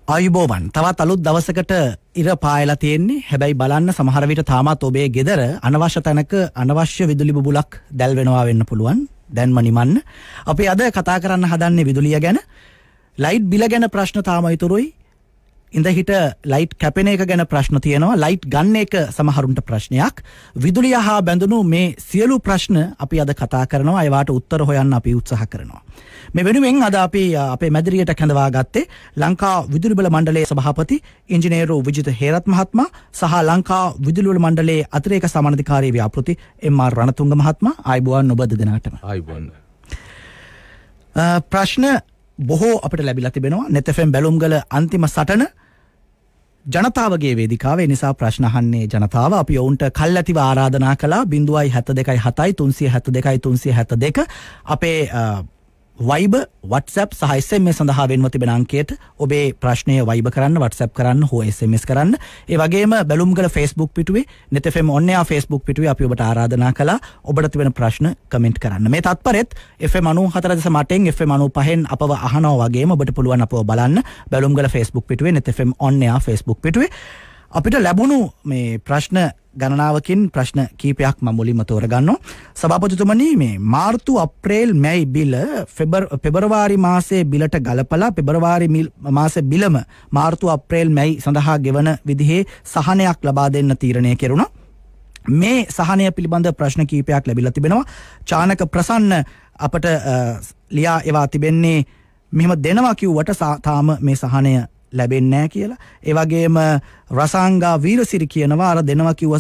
ආයුබෝවන් තවත් අලුත් දවසකට ඉර පායලා තියෙන්නේ. හැබැයි බලන්න සමහර විට තාමත් ඔබේ ගෙදර අනවශ්‍ය තැනක අනවශ්‍ය විදුලි බුබුලක් දැල් වෙනවා වෙන්න පුළුවන්. දැන්ම නිමන්න. අපි අද කතා කරන්න හදන්නේ විදුලිය ගැන. ලයිට් බිල ගැන ප්‍රශ්න තාම ඉතුරුයි. ඉඳහිට ලයිට් කැපෙන එක ගැන ප්‍රශ්න තියෙනවා. ලයිට් ගන්න එක සමහරුන්ට ප්‍රශ්නයක්. විදුලිය හා බැඳුණු මේ සියලු ප්‍රශ්න අපි අද කතා කරනවා. ඒවට උත්තර හොයන්න අපි උත්සාහ කරනවා. මේ වෙනුවෙන් අද අපි අපේ මැදිරියට කැඳවා ගත්තේ ලංකා විදුලි බල මණ්ඩලයේ සභාපති ඉංජිනේරු විජිත හේරත් මහත්මයා සහ ලංකා විදුලි බල මණ්ඩලයේ අතිරේක සමානාධිකාරී ව්‍යාපෘති එම්.ආර්. රණතුංග මහත්මයා. ආයුබෝවන් ඔබ දෙදෙනාටම. ආයුබෝවන්. ප්‍රශ්න බොහෝ අපිට ලැබිලා තිබෙනවා. net fm බැලුම්ගල අන්තිම සටන ජනතාවගේ වේදිකාවේ. නිසා ප්‍රශ්න අහන්නේ ජනතාව. අපි ඔවුන්ට කල්ැතිව ආරාධනා කළා 0.72 7 372 372 අපේ Viber, WhatsApp සහ SMS සඳහා වෙනව තිබෙන අංකයට ඔබේ ප්‍රශ්නය Viber කරන්න, WhatsApp කරන්න, හෝ SMS කරන්න. ඒ වගේම බැලුම්ගල Facebook පිටුවේ net fm on air Facebook පිටුවේ අපි ඔබට ආරාධනා කළා ඔබට තිබෙන ප්‍රශ්න කමෙන්ට් කරන්න. මේ තත්පරෙත් FM 94.8 FM 95න් අපව අහනවා වගේම ඔබට පුළුවන් අපව බලන්න බැලුම්ගල Facebook පිටුවේ net fm on air Facebook පිටුවේ. අපිට ලැබුණු මේ ප්‍රශ්න ගණනාවකින් ප්‍රශ්න කීපයක් මම මුලින්ම තෝරගන්නවා. සභාපතිතුමනි, මේ මාර්තු අප්‍රේල් මැයි බිල පෙබරවාරි මාසයේ බිලට ගලපලා පෙබරවාරි මාසයේ බිලම මාර්තු අප්‍රේල් මැයි සඳහා ගෙවන විදිහේ සහනයක් ලබා දෙන්න තීරණය කෙරුණා. මේ සහනය පිළිබඳ ප්‍රශ්න කීපයක් ලැබිලා තිබෙනවා. චානක ප්‍රසන්න අපට ලියා එවා තිබෙන්නේ මෙහෙම දෙනවා කිව්වට තාම මේ සහනය ලැබෙන්නේ නැහැ කියලා. ඒ වගේම රසාංගා වීරසිරි කියනවා අර දෙනවා කිව්ව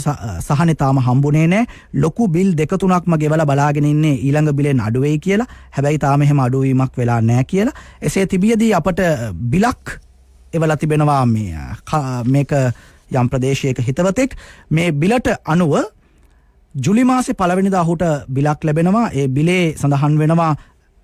සහනේ තාම හම්බුනේ නැහැ. ලොකු බිල් 2-3ක්ම ගෙවලා බලාගෙන ඉන්නේ ඊළඟ බිලෙන් අඩු වෙයි කියලා. හැබැයි තාම එහෙම අඩු වීමක් වෙලා නැහැ කියලා. එසේ තිබියදී අපට බිලක් එවලා තිබෙනවා මේක යම් ප්‍රදේශයක හිතවතෙක් මේ බිලට අනුව ජූලි මාසේ පළවෙනිදා ඔහුට බිලක් ලැබෙනවා. ඒ බිලේ සඳහන් වෙනවා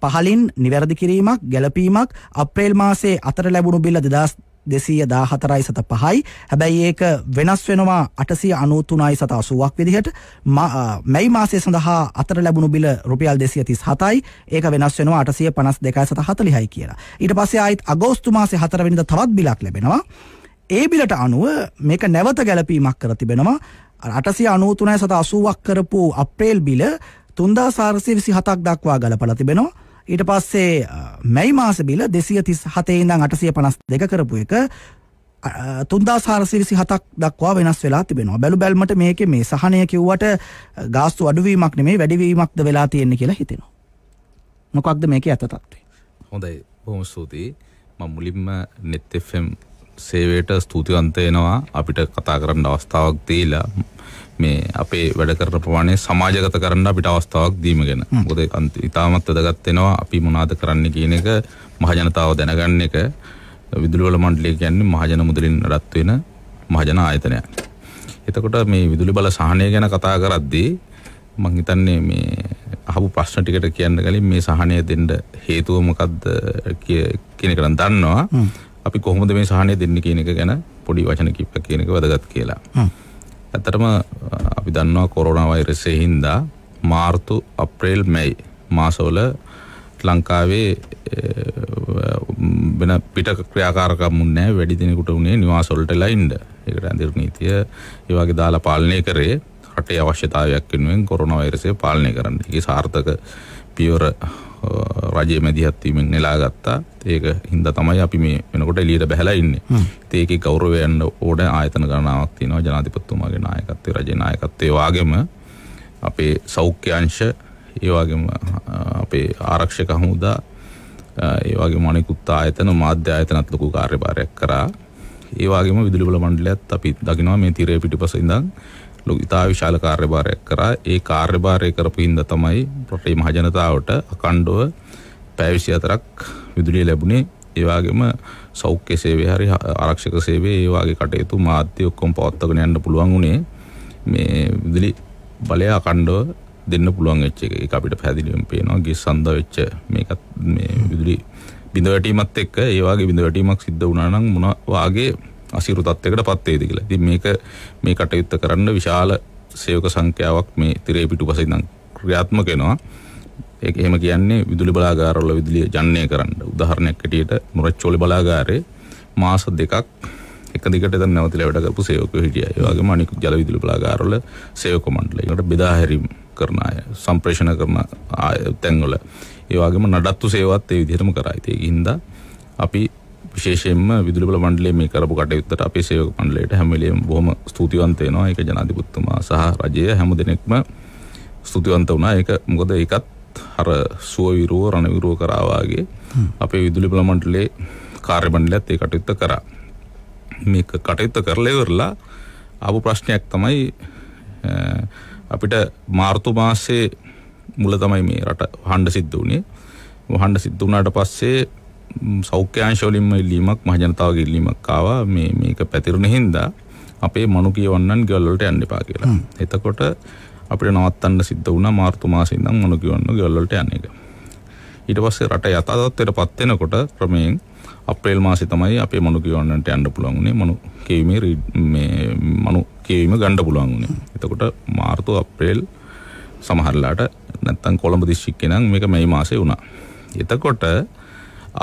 පහලින් නිවැරදි කිරීමක්, ගැලපීමක්. අප්‍රේල් මාසේ අතර ලැබුණු බිල 2214.5යි. හැබැයි ඒක වෙනස් වෙනවා 893.80ක් විදිහට. මැයි මාසයේ සඳහා අතර ලැබුණු බිල රුපියල් 237යි. ඒක වෙනස් වෙනවා 852.40යි කියලා. ඊට පස්සේ ආයිත් අගෝස්තු මාසේ 4 වෙනිදා තවත් බිලක් ලැබෙනවා. ඒ බිලට අනුව මේක නැවත ගැලපීමක් කර තිබෙනවා. 893.80ක් කරපු අප්‍රේල් බිල 3427ක් දක්වා ගලපලා තිබෙනවා. ඊට පස්සේ මැයි මාස බිල 237 ඉඳන් 852 කරපු එක 3427ක් දක්වා වෙනස් වෙලා තිබෙනවා. බැලු බැලමට මේකේ මේ සහනය කිව්වට ගාස්තු අඩුවීමක් නෙමෙයි වැඩිවීමක්ද වෙලා තියෙන්නේ කියලා හිතෙනවා. මොකක්ද මේකේ අත තත්ත්වය? හොඳයි, බොහොම ස්තුතියි. මම මුලින්ම net fm සේවයට ස්තුතිවන්ත වෙනවා අපිට කතා කරන්න අවස්ථාවක් දීලා මේ අපේ වැඩ කරන ප්‍රමාණය සමාජගත කරන්න අපිට අවස්ථාවක් දීම ගැන. මොකද ඉතාමත් වැදගත් වෙනවා අපි මොනවද කරන්න කියන එක මහජනතාව දැනගන්න එක. විදුලි බල මණ්ඩලය කියන්නේ මහජන මුදලින් නඩත්තු වෙන මහජන ආයතනයක්. එතකොට මේ විදුලි බල සහනය ගැන කතා කරද්දී මම හිතන්නේ මේ අහපු ප්‍රශ්න ටිකට කියන්න කලින් මේ සහනය දෙන්න හේතුව මොකද්ද කියන එක නම් දන්නවා. අපි කොහොමද මේ සහනය දෙන්නේ කියන එක ගැන පොඩි වචන කිහිපයක් කියන එක වැදගත් කියලා. ඇත්තටම අපි දන්නවා කොරෝනා වෛරසයෙන් හින්දා මාර්තු අප්‍රේල් මැයි මාසවල ලංකාවේ වෙන පිට ක්‍රියාකාරකම් නැහැ. වැඩි දිනෙකට උනේ නිවාස වලටලා ඉන්න. ඒකට අඳිර නීතිය ඒ වගේ දාලා පාලනය කරේ රටේ අවශ්‍යතාවයක් වෙනුවෙන් කොරෝනා වෛරසය පාලනය කරන්න. ඒකේ සාර්ථක පියවර රජයේ මැදිහත් වීමෙන් නෙලා ගත්තා. ඒක හින්දා තමයි අපි මේ වෙනකොට එළියට බහැලා ඉන්නේ. ඒකේ ගෞරවය යන්න ඕන ආයතන ගණනාවක් තියෙනවා. ජනාධිපතිතුමාගේ නායකත්වයේ, රජයේ නායකත්වයේ වාගෙම අපේ සෞඛ්‍ය අංශ, ඒ වගේම අපේ ආරක්ෂක හමුදා, ඒ වගේම අනෙකුත් ආයතන, මාධ්‍ය ආයතනත් ලොකු කාර්යභාරයක් කරා. ඒ වගේම විදුලි බල මණ්ඩලයත් අපි දකිනවා මේ තිරේ පිටිපස ඉඳන් ඉතා විශාල කාර්යභාරයක් කරා. ඒ කාර්යභාරය කරපු හින්දා තමයි රටේ මහජනතාවට අඛණ්ඩව පැය 24ක් විදුලිය ලැබුණේ. ඒ වගේම සෞඛ්‍ය සේවය හරි ආරක්ෂක සේවය ඒ වගේ කටයුතු මාධ්‍ය ඔක්කොම පවත්වාගෙන යන්න පුළුවන් උනේ මේ විදුලි බලය අඛණ්ඩව දෙන්න පුළුවන් වෙච්ච එක. ඒක අපිට පැහැදිලිවම පේනවා. ගිස්සන්ද වෙච්ච මේකත් මේ විදුලි බිඳ වැටීමත් එක්ක ඒ වගේ බිඳ වැටීමක් සිද්ධ වුණා නම් මොන වාගේ අසිරු තත්යකටපත් වේද කියලා. ඉතින් මේ කටයුත්ත කරන්න විශාල සේවක සංඛ්‍යාවක් මේ තිරේ පිටුපස ඉඳන් ක්‍රියාත්මක වෙනවා. ඒක එහෙම කියන්නේ විදුලි බලාගාරවල විදුලිය ජනනය කරන්න. උදාහරණයක් ඇටියට නොරච්චෝලේ බලාගාරේ මාස 2ක් එක දිගට දැන් නැවතිලා වැඩ කරපු සේවකයෝ හිටියා. ඒ වගේම අනික ජල විදුලි බලාගාරවල සේවක මණ්ඩලය. ඒකට බෙදා හැරීම් කරන අය, සම්ප්‍රේෂණ කරන තැන්වල. ඒ වගේම නඩත්තු සේවාවත් ඒ විදිහටම කරා. ඒකින්ද අපි විශේෂයෙන්ම විදුලි බල මණ්ඩලයේ මේ කරපු කටයුත්තට අපේ සේවක මණ්ඩලයට හැම වෙලෙම බොහොම ස්තුතිවන්ත වෙනවා. ඒක ජනාධිපතිතුමා සහ රජය හැම දෙනෙක්ම ස්තුතිවන්ත වුණා. ඒක මොකද ඒකත් අර සුව විරුව රණ විරුව කරා වාගේ අපේ විදුලි බල මණ්ඩලයේ කාර්ය මණ්ඩලයත් ඒ කටයුත්ත කරා. මේක කටයුත්ත කරලා ඉවරලා ආපු ප්‍රශ්නයක් තමයි අපිට මාර්තු මාසයේ මුල තමයි මේ රට වහන්න සිද්ධ වුණේ. වහන්න සිද්ධ වුණාට පස්සේ සෞඛ්‍ය අංශ වලින්ම ඉල්ලීමක් මහජනතාවගේ ඉල්ලීමක් ආවා මේක පැතිරුණ හින්දා අපේ මනු කියවන්නන් ගෙවල් වලට යන්න එපා කියලා. එතකොට අපිට නවත්තන්න සිද්ධ වුණා මාර්තු මාසෙ ඉඳන් මනු කියවන්න ගෙවල් වලට යන එක. ඊට පස්සේ රට යථාර්ථයටපත් වෙනකොට ක්‍රමයෙන් අප්‍රේල් මාසේ තමයි අපේ මනු කියවන්නන්ට යන්න පුළුවන් උනේ. මනු කියවීම ගන්න පුළුවන් උනේ. එතකොට මාර්තු අප්‍රේල් සමහරලාට නැත්තම් කොළඹ දිස්ත්‍රික්කේ නම් මේක මැයි මාසේ වුණා. එතකොට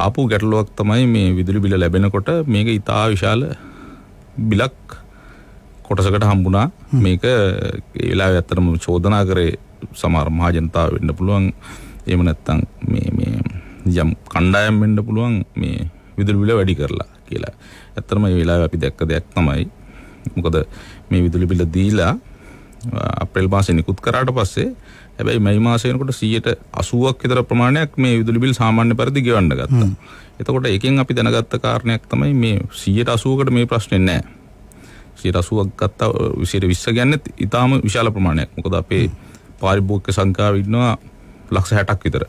ආපු ගැටලුවක් තමයි මේ විදුලි බිල ලැබෙනකොට මේක ඉතා විශාල බිලක් කොටසකට හම්බුණා. මේක ඒ වෙලාවේ ඇත්තටම චෝදනා කරේ සමහර මහජනතාව වෙන්න පුළුවන්. එහෙම නැත්තම් මේ යම් කණ්ඩායම් වෙන්න පුළුවන් මේ විදුලි බිල වැඩි කරලා කියලා. ඇත්තටම මේ වෙලාවේ අපි දැක්ක දෙයක් තමයි. මොකද මේ විදුලි බිල දීලා අප්‍රේල් මාසේ නිකුත් කරාට පස්සේ හැබැයි මැයි මාසේ වෙනකොට 80ක් විතර ප්‍රමාණයක් මේ විදුලි බිල් සාමාන්‍ය පරිදි ගෙවන්න ගත්තා. එතකොට එකෙන් අපි දැනගත්ත කාරණයක් තමයි මේ 80කට මේ ප්‍රශ්නේ නැහැ. 80ක් ගත්තා 20 ගන්නේ ඊටාම විශාල ප්‍රමාණයක්. මොකද අපේ පාරිභෝගික සංඛ්‍යාව ඉන්නවා 60ක් විතර.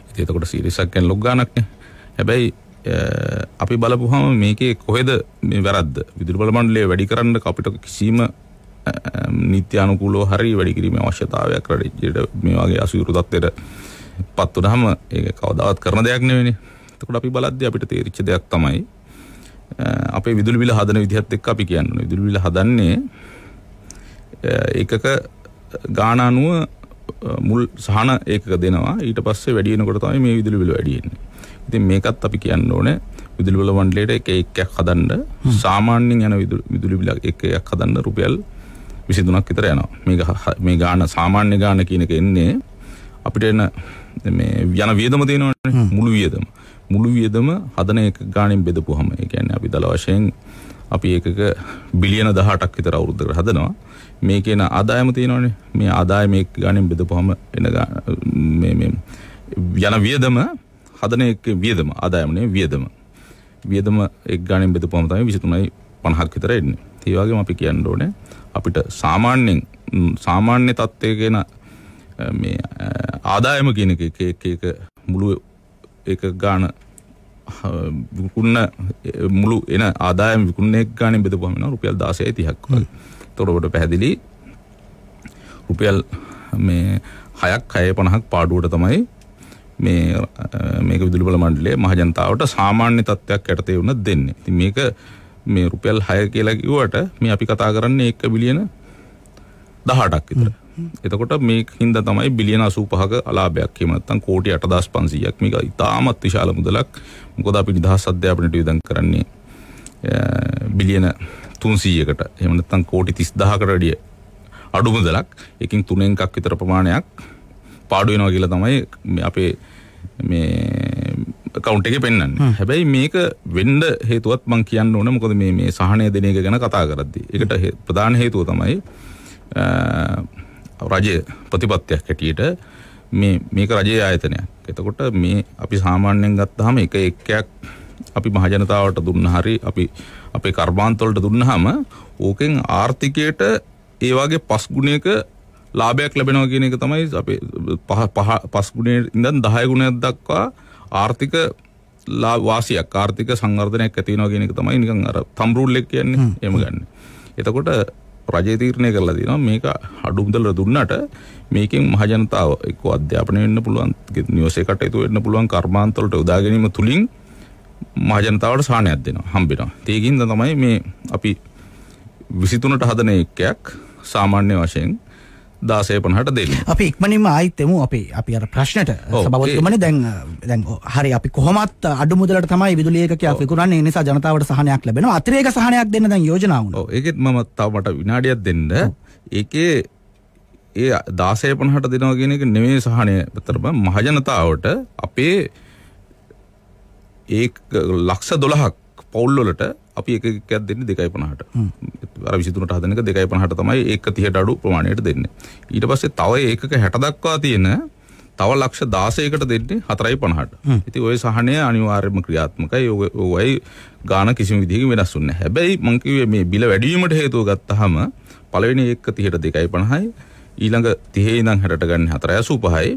ඉතින් එතකොට 100ක් ගැන ලොක් ගන්නක් නේ. හැබැයි අපි බලපුවාම මේකේ කොහෙද මේ වැරද්ද? විදුලි බල මණ්ඩලය වැඩි කරන්න අපිට කිසිම නීති අනුකූලව හරි වැඩි කිරීමේ අවශ්‍යතාවයක් රටේ මේ වගේ අසීරු තත්ත්වයට පත් වුනහම ඒක කවදාවත් කරන දෙයක් නෙවෙයිනේ. එතකොට අපි බලද්දී අපිට තේරිච්ච දෙයක් තමයි අපේ විදුලි බිල හදන විදිහත් එක්ක අපි කියන්නේ. විදුලි බිල හදන්නේ ඒකක ගාණ අනුව මුල් සහන ඒකක දෙනවා. ඊට පස්සේ වැඩි වෙනකොට තමයි මේ විදුලි බිල වැඩි වෙන්නේ. ඉතින් මේකත් අපි කියන්න ඕනේ විදුලි බල මණ්ඩලයට එක එකක් හදන්න සාමාන්‍යයෙන් යන විදුලි බිල එක එකක් හදන්න රුපියල් 23ක් විතර යනවා. මේ ගාන සාමාන්‍ය ගාන කියන එක එන්නේ අපිට එන මේ යන වියදම තියෙනවනේ මුළු වියදම. මුළු වියදම හදන එක ගාණෙන් බෙදපුවම ඒ කියන්නේ අපි දල වශයෙන් අපි ඒකක බිලියන 18ක් විතර අවුරුද්දකට හදනවා. මේකේන ආදායම තියෙනවනේ. මේ ආදායම එක ගාණෙන් බෙදපුවම එන මේ යන වියදම හදන එක වියදම ආදායම නේ වියදම. වියදම එක ගාණෙන් බෙදපුවම තමයි 23.50ක් විතර එන්නේ. ඒ වගේම අපි කියන්න ඕනේ අපිට සාමාන්‍ය තත්ත්වයකන මේ ආදායම කියන එක මුළු එක ගාන විකුණන මුළු එන ආදායම විකුණන එක ගානෙන් බෙදපුවම වෙනවා රුපියල් 16.30ක් වගේ. එතකොට ඔබට පැහැදිලි රුපියල් මේ 6.50ක් පාඩුවට තමයි මේක විදුලි බල මණ්ඩලයේ මහජනතාවට සාමාන්‍ය තත්ත්වයක් යටතේ වුණ දෙන්නේ. ඉතින් මේක මේ රුපියල් 6 කියලා කිව්වට මේ අපි කතා කරන්නේ 1 බිලියන 18ක් විතර. එතකොට මේකින්ද තමයි බිලියන 85ක අලාභයක්. එහෙම නැත්නම් කෝටි 8500ක්. මේක ඉතාමත් විශාල මුදලක්. මොකද අපි නිදහස් අධ්‍යාපනයට වියදම් කරන්නේ බිලියන 300කට. එහෙම නැත්නම් කෝටි 30000කට වැඩිය අඩු මුදලක්. එකකින් 3 එකක් විතර ප්‍රමාණයක් පාඩු වෙනවා කියලා තමයි අපේ මේ account එකේ පෙන්වන්නේ. හැබැයි මේක වෙන්න හේතුවත් මම කියන්න ඕනේ. මොකද මේ සහනය දෙන එක ගැන කතා කරද්දී. ඒකට ප්‍රධාන හේතුව තමයි රජය ප්‍රතිපත්තියක් හැටියට මේක රජයේ ආයතනයක්. එතකොට මේ අපි සාමාන්‍යයෙන් ගත්තාම එක එකයක් අපි මහජනතාවට දුන්න හරි අපි අපේ කර්මාන්ත වලට දුන්නාම ඕකෙන් ආර්ථිකයට ඒ වගේ 5 ගුණයක ලාභයක් ලැබෙනවා කියන එක තමයි අපේ 5 ගුණයෙන් ඉඳන් 10 ගුණයක් දක්වා ආර්ථික වාසියක් ආර්ථික සංවර්ධනයක් ඇති වෙනවා කියන එක තමයි නිකන් අර තම් රූල් එක කියන්නේ. එහෙම ගන්න. එතකොට රජය තීරණය කරලා තියෙනවා මේක අඩු මුදල දුන්නට මේකෙන් මහජනතාව එක්ක අධ්‍යාපනය වෙන්න පුළුවන්, නිවසේ කටයුතු වෙන්න පුළුවන්, කර්මාන්ත වලට යොදා ගැනීම තුලින් මහජනතාවට සාහනයක් දෙනවා, හම්බෙනවා. ඒකින්ද තමයි මේ අපි 23ට හදන එකයක් සාමාන්‍ය වශයෙන් 16.50ට දෙන්නේ. අපි ඉක්මනින්ම ආයිත් එමු අපි අර ප්‍රශ්නෙට සභාපතිතුමනි දැන් හරි අපි කොහොමත් අඩු මුදලට තමයි විදුලි ඒකකයක් විකුණන්නේ. ඒ නිසා ජනතාවට සහනයක් ලැබෙනවා. අතිරේක සහනයක් දෙන්න දැන් යෝජනා වුණා. ඔව් ඒකෙත් මම තව මට විනාඩියක් දෙන්න. ඒකේ ඒ 16.50ට දෙනවා කියන එක නෙමෙයි සහනය. අතරම මහජනතාවට අපේ ඒක 12,000ක් පවුල් වලට අපි එකකයක් දෙන්නේ 2.50ට. අර 23ට හදන එක 2.50ට තමයි ඒක 30ට අඩු ප්‍රමාණයට දෙන්නේ. ඊට පස්සේ තව ඒකක 60 දක්වා තියෙන තව ලක්ෂ 16කට දෙන්නේ 4.50ට. ඉතින් ওই සහනය අනිවාර්යයෙන්ම ක්‍රියාත්මකයි. ඔයයි ගාන කිසිම විදිහකින් වෙනස් වෙන්නේ නැහැ. හැබැයි මම කිව්වේ මේ බිල වැඩි වීමට හේතුව ගත්තාම පළවෙනි එක 30ට 2.50යි ඊළඟ 30 ඉඳන් 60ට ගන්න 4.85යි.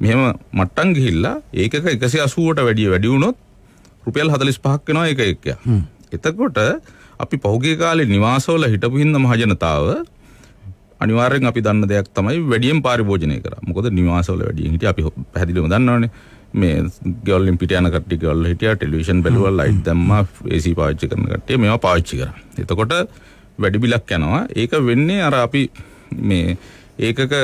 මෙහෙම මට්ටම් ගිහිල්ලා ඒකක 180ට වැඩි වුණොත් රුපියල් 45ක් වෙනවා ඒක එකක්. එතකොට අපි පහුගිය කාලේ නිවාසවල හිටපු හින්දා මහජනතාව අනිවාර්යෙන් අපි දන්න දෙයක් තමයි වැඩියෙන් පාරිභෝජනය කරා. මොකද නිවාසවල වැඩියෙන් හිටියා අපි පැහැදිලිවම දන්නවනේ. මේ ගෙවල් වලින් පිට යන කට්ටිය ගෙවල් හිටියා, ටෙලිවිෂන් බැලුවා, ලයිට් දැම්මා, AC පාවිච්චි කරන කට්ටිය මේවා පාවිච්චි කරා. එතකොට වැඩි බිලක් යනවා. ඒක වෙන්නේ අර අපි මේ ඒකක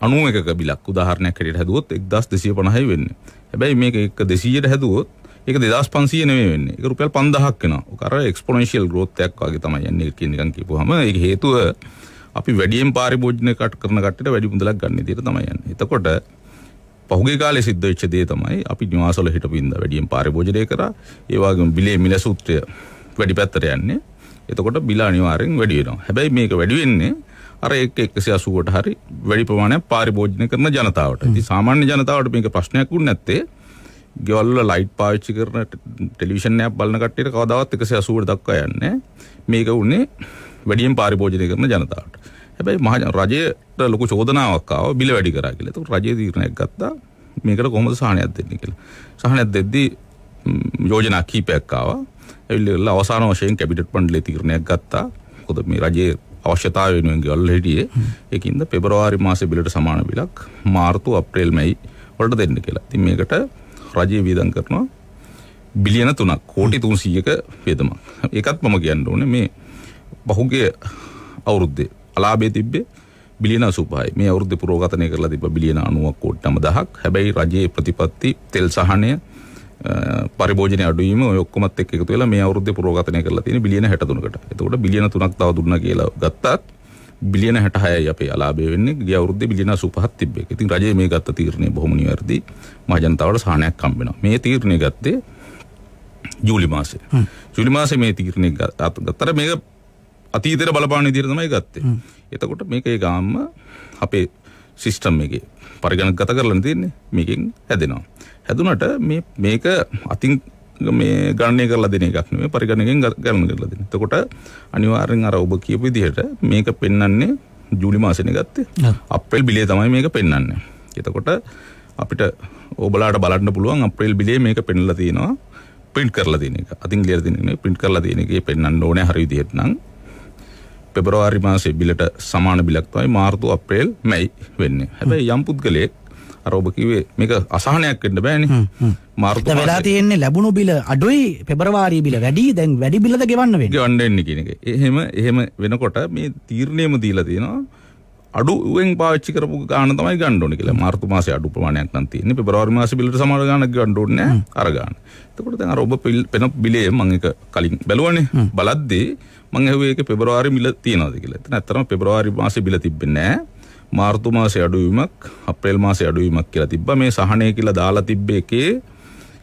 91ක බිලක් උදාහරණයක් හැටියට හැදුවොත් 1250යි වෙන්නේ. හැබැයි මේක 1200ට හැදුවොත් ඒක 2500 නෙමෙයි වෙන්නේ. ඒක රුපියල් 5000ක් වෙනවා. ඒක අර එක්ස්පොනෙන්ෂියල් growth එකක් වගේ තමයි යන්නේ කියන එකන් කියපුවාම ඒක හේතුව අපි වැඩියෙන් පාරිභෝජනය කරන කට්ටියට වැඩි මුදලක් ගන්න විදිහට තමයි යන්නේ. එතකොට පහුගිය කාලේ සිද්ධ වෙච්ච දේ තමයි අපි නිවාසවල හිටපු ඉඳලා වැඩියෙන් පාරිභෝජනය කරා. ඒ වගේම බිලේ මිල සූත්‍රය වැඩි පැත්තට යන්නේ. එතකොට බිල අනිවාර්යෙන් වැඩි වෙනවා. හැබැයි මේක වැඩි වෙන්නේ අර 180ට හරි වැඩි ප්‍රමාණයක් පාරිභෝජනය කරන ජනතාවට. ඉතින් සාමාන්‍ය ජනතාවට මේක ප්‍රශ්නයක් වුනේ නැත්තේ ගෙවල් වල ලයිට් පාවිච්චි කරන ටෙලිවිෂන් එකක් බලන කට්ටියට කවදාවත් 180ට දක්වා යන්නේ. මේක උනේ වැඩියෙන් පාරිභෝජනය කරන ජනතාවට. හැබැයි රජයට ලොකු චෝදනාවක් ආවා බිල වැඩි කරා කියලා. ඒක රජයේ තීරණයක් ගත්තා මේකට කොහොමද සහනයක් දෙන්නේ කියලා. සහනයක් දෙද්දී යෝජනා කීපයක් ආවා. ඒවිල්ලා අවසාන වශයෙන් කැබිනට් මණ්ඩලයේ තීරණයක් ගත්තා. මොකද මේ රජයේ අවශ්‍යතාවය වෙනුවෙන් ගෙවල් හිටියේ. ඒකින්ද පෙබරවාරි මාසේ බිලට සමාන බිලක් මාර්තු අප්‍රේල් මැයි වලට දෙන්න කියලා. ඉතින් මේකට රජයේ වියදම් කරනවා බිලියන 3ක් කෝටි 300ක වියදමක්. ඒකත් මම කියන්න ඕනේ මේ බහුගේ අවුරුද්දේ අලාභයේ තිබ්බේ බිලියන 85යි. මේ අවුරුද්දේ පුරෝගතනය කරලා තිබ්බ බිලියන 90ක් කෝටි 90ක්. හැබැයි රජයේ ප්‍රතිපත්ති තෙල් සහනය පරිභෝජනය අඩුවීම ඔය ඔක්කොමත් එක්ක එකතු වෙලා මේ අවුරුද්දේ පුරෝගතනය කරලා තියෙන බිලියන 63කට. එතකොට බිලියන 3ක් තව දුන්නා කියලා ගත්තත් බිලියන 66යි අපේ අලාභය වෙන්නේ. ගිය අවුරුද්දේ බිලියන 85ක් තිබ්බේ. ඉතින් රජයේ මේ ගත්ත තීරණය බොහොම නිවැරදි. මහජනතාවට සහනයක් හම්බ වෙනවා. මේ තීරණය ගත්තේ ජූලි මාසේ. ජූලි මාසේ මේ තීරණය ගත්තට මේක අතීතයට බලපාන විදිහට තමයි ගත්තේ. එතකොට මේක ඒ ගාම්ම අපේ සිස්ටම් එකේ පරිගණකගත කරලා තියෙන්නේ. මේකෙන් හැදෙනවා. හැදුනට මේක අතින් මේ ගණනය කරලා දෙන එකක් නෙමෙයි පරිගණකයෙන් ගණනය කරලා දෙන. එතකොට අනිවාර්යෙන් අර ඔබ කියපු විදිහට මේක පෙන්වන්නේ ජූලි මාසෙනේ ගත්තේ. අප්‍රේල් බිලේ තමයි මේක පෙන්වන්නේ. එතකොට අපිට ඔබලාට බලන්න පුළුවන් අප්‍රේල් බිලේ මේක පෙන්වලා තියෙනවා. print කරලා තියෙන එක. අතින් ක්ලියර් දෙන එක නෙමෙයි print කරලා තියෙන එකේ පෙන්වන්න ඕනේ හරි විදිහට නම් පෙබරවාරි මාසේ බිලට සමාන බිලක් තමයි මාර්තු අප්‍රේල් මැයි වෙන්නේ. හැබැයි යම් පුද්ගලයෙක් අර ඔබ කිව්වේ මේක අසහනයක් වෙන්න බෑනේ. මාර්තු මාසේ වෙලා තියෙන්නේ ලැබුණු බිල අඩුයි පෙබරවාරි බිල වැඩි. දැන් වැඩි බිලද ගෙවන්න වෙන්නේ. ගෙවන්න වෙන්නේ කියන එක. එහෙම වෙනකොට මේ තීරණයම දීලා තියෙනවා අඩුවෙන් පාවිච්චි කරපු ගාන තමයි ගන්න ඕනේ කියලා. මාර්තු මාසේ අඩු ප්‍රමාණයක් නම් තියෙන්නේ. පෙබරවාරි මාසේ බිලට සමාන ගානක් ගන්න ඕනේ නැහැ අර ගාන. එතකොට දැන් අර ඔබ පෙන බිලේ මම එක කලින් බැලුවානේ. බලද්දී මම ඇහුවේ ඒකේ පෙබරවාරි බිල තියනවාද කියලා. එතන ඇත්තටම පෙබරවාරි මාසේ බිල තිබෙන්නේ නැහැ. මාර්තු මාසේ අඩුවීමක් අප්‍රේල් මාසේ අඩුවීමක් කියලා තිබ්බා. මේ සහනය කියලා දාලා තිබ්බ එකේ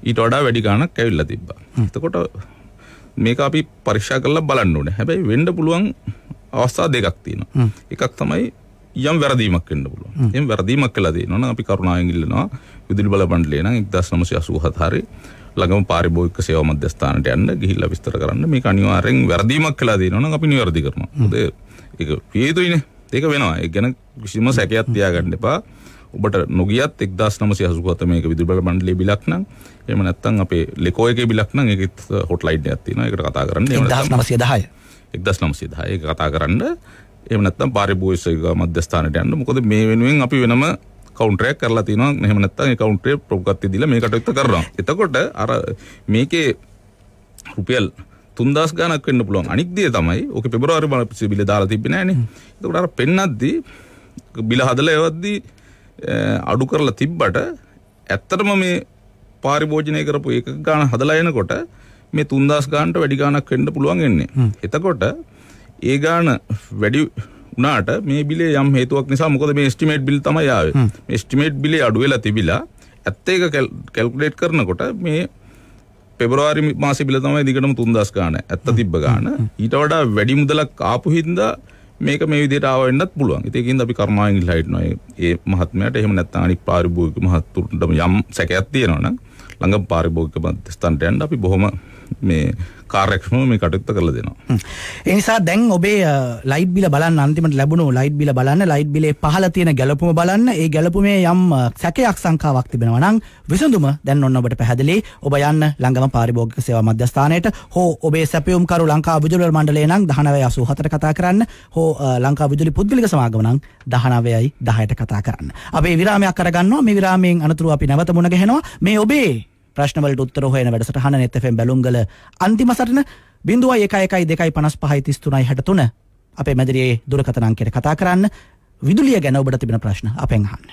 ඊට වඩා වැඩි ගාණක් ඇවිල්ලා තිබ්බා. එතකොට මේක අපි පරීක්ෂා කරලා බලන්න ඕනේ. හැබැයි වෙන්න පුළුවන් අවස්ථා දෙකක් තියෙනවා. එකක් තමයි යම් වැරදීමක් වෙන්න පුළුවන්. එහෙනම් වැරදීමක් කළා තියෙනවා නම් අපි කරුණාවෙන් ඉල්ලනවා විදුලි බල මණ්ඩලය නම් 1987 හරි ළඟම පාරිභෝගික සේවා මධ්‍යස්ථානට යන්න ගිහිල්ලා විස්තර කරන්න. මේක අනිවාර්යෙන් වැරදීමක් කළා තියෙනවා නම් අපි නිවැරදි කරනවා. මොකද ඒක වියතුයිනේ. ඒක වෙනවා. ඒක ගැන කිසිම සැකයක් තියාගන්න එපා. ඔබට නොගියත් 1987 මේක විදුලි බල මණ්ඩලයේ බිලක් නම් එහෙම නැත්නම් අපේ ලෙකෝ එකේ බිලක් නම් ඒකෙත් හොට්ලයින් එකක් තියෙනවා. ඒකට කතා කරන්න. 1910 ඒක කතා කරන්න. එහෙම නැත්නම් පාරිභෝගික සේවා මධ්‍යස්ථානට යන්න. මොකද මේ වෙනුවෙන් අපි වෙනම කවුන්ටරයක් කරලා තියෙනවා. එහෙම නැත්නම් ඒ කවුන්ටරේ ප්‍රොග්ගත්ති දීලා මේකට විතර කරනවා. එතකොට අර මේකේ රුපියල් 3000 ගණක් වෙන්න පුළුවන්. අනික් දේ තමයි ඕකේ පෙබරවාරි මාසේ බිල දාලා තිබ්බේ නෑනේ. එතකොට අර පෙන්නද්දී බිල හදලා එවද්දී අඩු කරලා තිබ්බට ඇත්තටම මේ පාරිභෝජනය කරපු එක ගාන හදලා එනකොට මේ 3000 ගානට වැඩි ගානක් වෙන්න පුළුවන් එන්නේ. එතකොට ඒ ගාන වැඩි වුණාට මේ බිලේ යම් හේතුවක් නිසා මොකද මේ එස්ටිමේට් බිල් තමයි ආවේ. මේ එස්ටිමේට් බිලේ අඩු වෙලා තිබිලා ඇත්ත එක කැල්කියුලේට් කරනකොට මේ පෙබරවාරි මාසේ බිල තමයි දිගටම 3000 ගාන. ඇත්ත තිබ්බ ගාන. ඊට වඩා වැඩි මුදලක් ආපු හින්දා මේක මේ විදිහට ආව වෙන්නත් පුළුවන්. ඒකකින්ද අපි කර්මාවෙන් ඉල්ලා හිටනවා. ඒ මහත්මයාට එහෙම නැත්නම් අනික් පාරිභෝගික මහත්තුන්ටම යම් සැකයක් තියෙනවා නම් ළඟම පාරිභෝගික මධ්‍යස්ථානට යන්න අපි බොහොම මේ කාර්යක්ෂමව මේ කටයුත්ත කරලා දෙනවා. ඒ නිසා දැන් ඔබේ ලයිට් බිල බලන්න අන්තිමට ලැබුණු ලයිට් බිල බලන්න ලයිට් බිලේ පහළ තියෙන ගැළපුම බලන්න ඒ ගැළපුමේ යම් සැකයක් සංකාවක් තිබෙනවා නම් විසඳුම දැන් ඔන්න ඔබට පැහැදිලි. ඔබ යන්න ළඟම පාරිභෝගික සේවා මධ්‍යස්ථානයට හෝ ඔබේ සැපයුම්කරු ලංකා විදුලි මණ්ඩලය නම් 1984ට කතා කරන්න හෝ ලංකා විදුලි පුද්ගලික සමාගම නම් 1910ට කතා කරන්න. අපි විරාමයක් කරගන්නවා. මේ විරාමයෙන් අනතුරු අපි නැවත මුණ ගැහෙනවා. මේ ඔබේ ප්‍රශ්නවලට උත්තර හොයන වැඩසටහන net fm බැලුම්ගල අන්තිම සටන 0112533363 අපේ මැදිරියේ දුරකථන අංකයට කතා කරන්න. විදුලිය ගැන ඔබට තිබෙන ප්‍රශ්න අපෙන් අහන්න.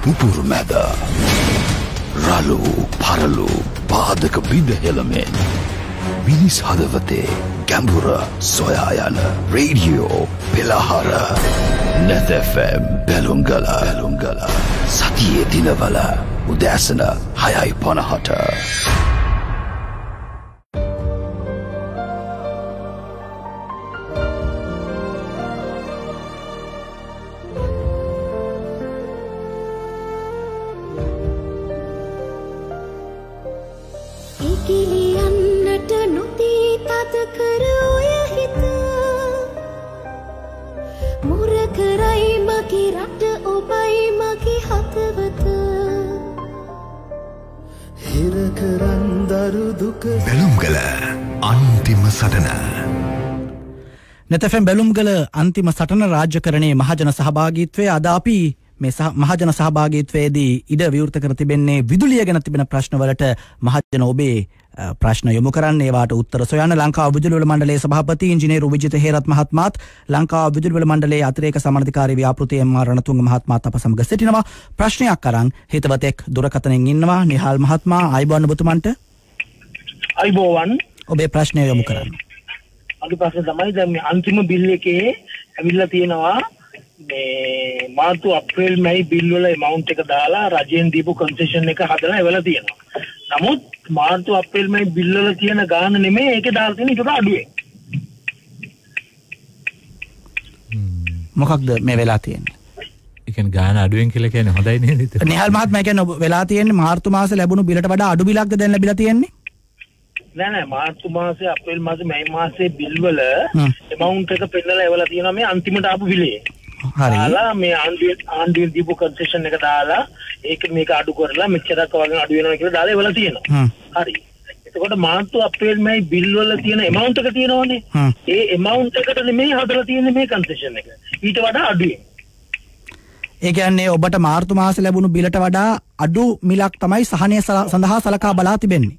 පුපුරු මැද රළු පරලු පාදක බිඳහෙළමෙන් මිනිස් හදවතේ ගැඹුර සොයා යන රේඩියෝ පෙළහර net fm බැලුම්ගල සතියේ දිනවල උදෑසන 6:50ට මුර කරයි බැලුම්ගල අන්තිම සටන. නෙතෆම් බැලුම්ගල අන්තිම සටන රාජ්‍යකරණයේ මහජන සහභාගීත්වය අද අපි මේ මහජන සහභාගීත්වයේදී ඉඩ විවෘත කර තිබෙන්නේ විදුලිය ගැන තිබෙන ප්‍රශ්නවලට මහජන ඔබේ ප්‍රශ්න යොමු කරන්න ඒවාට උත්තර සොයන්න ලංකාව විදුලි වල මණ්ඩලයේ සභාපති ඉංජිනේරු විජිත හේරත් මහත්මයාත් ලංකාව විදුලි වල මණ්ඩලයේ අතිරේක සමානධිකාරී ව්‍යාපෘති එම්.ආර්. රණතුංග මහත්මයාත් අප සමග සිටිනවා ප්‍රශ්නයක් අරන් හිතවතෙක් දුරකථනයෙන් ඉන්නවා නිහාල් මහත්මයා ආයිබෝන් ඔබතුමන්ට ආයිබෝවන් ඔබේ ප්‍රශ්නය යොමු කරන්න. අද ප්‍රශ්නේ තමයි දැන් මේ අන්තිම බිල් එකේ ඇවිල්ලා තියෙනවා මේ මාර්තු අප්‍රේල් මැයි බිල් වල amount එක දාලා රජයෙන් දීපු කන්සෙෂන් එක හදලා එවලා තියෙනවා. නමුත් මාර්තු අප්‍රේල් මැයි බිල් වල තියෙන ගාන නෙමෙයි ඒකේ දාලා තියෙන ඊට වඩා අඩුවේ. මොකක්ද මේ වෙලා තියෙන්නේ? ඒ කියන්නේ ගාන අඩුවෙන් කියලා කියන්නේ හොඳයි නේද? නිහාල් මහත්මයා කියන්නේ වෙලා තියෙන්නේ මාර්තු මාසේ ලැබුණු බිලට වඩා අඩු බිලක්ද දැන් ලැබිලා තියෙන්නේ? නෑ මාර්තු මාසේ අප්‍රේල් මාසේ මැයි මාසේ බිල් වල amount එක පෙන්නලා එවලා තියෙනවා මේ අන්තිමට ආපු බිලේ. හරි. දාලා මේ ආණ්ඩුවෙන් දීපු කන්සෙෂන් එක දාලා ඒක මේක අඩු කරලා මෙච්චරක් වගේ අඩු වෙනවා කියලා දාලා එවලා තියෙනවා. හරි. එතකොට මාර්තු අප්‍රේල් මැයි බිල් වල තියෙන amount එක තියෙනවනේ. ඒ amount එකට නෙමෙයි හදලා තියෙන්නේ මේ කන්සෙෂන් එක. ඊට වඩා අඩුයි. ඒ කියන්නේ ඔබට මාර්තු මාසේ ලැබුණු බිලට වඩා අඩු මිලක් තමයි සහනය සඳහා සලකා බලා තිබෙන්නේ.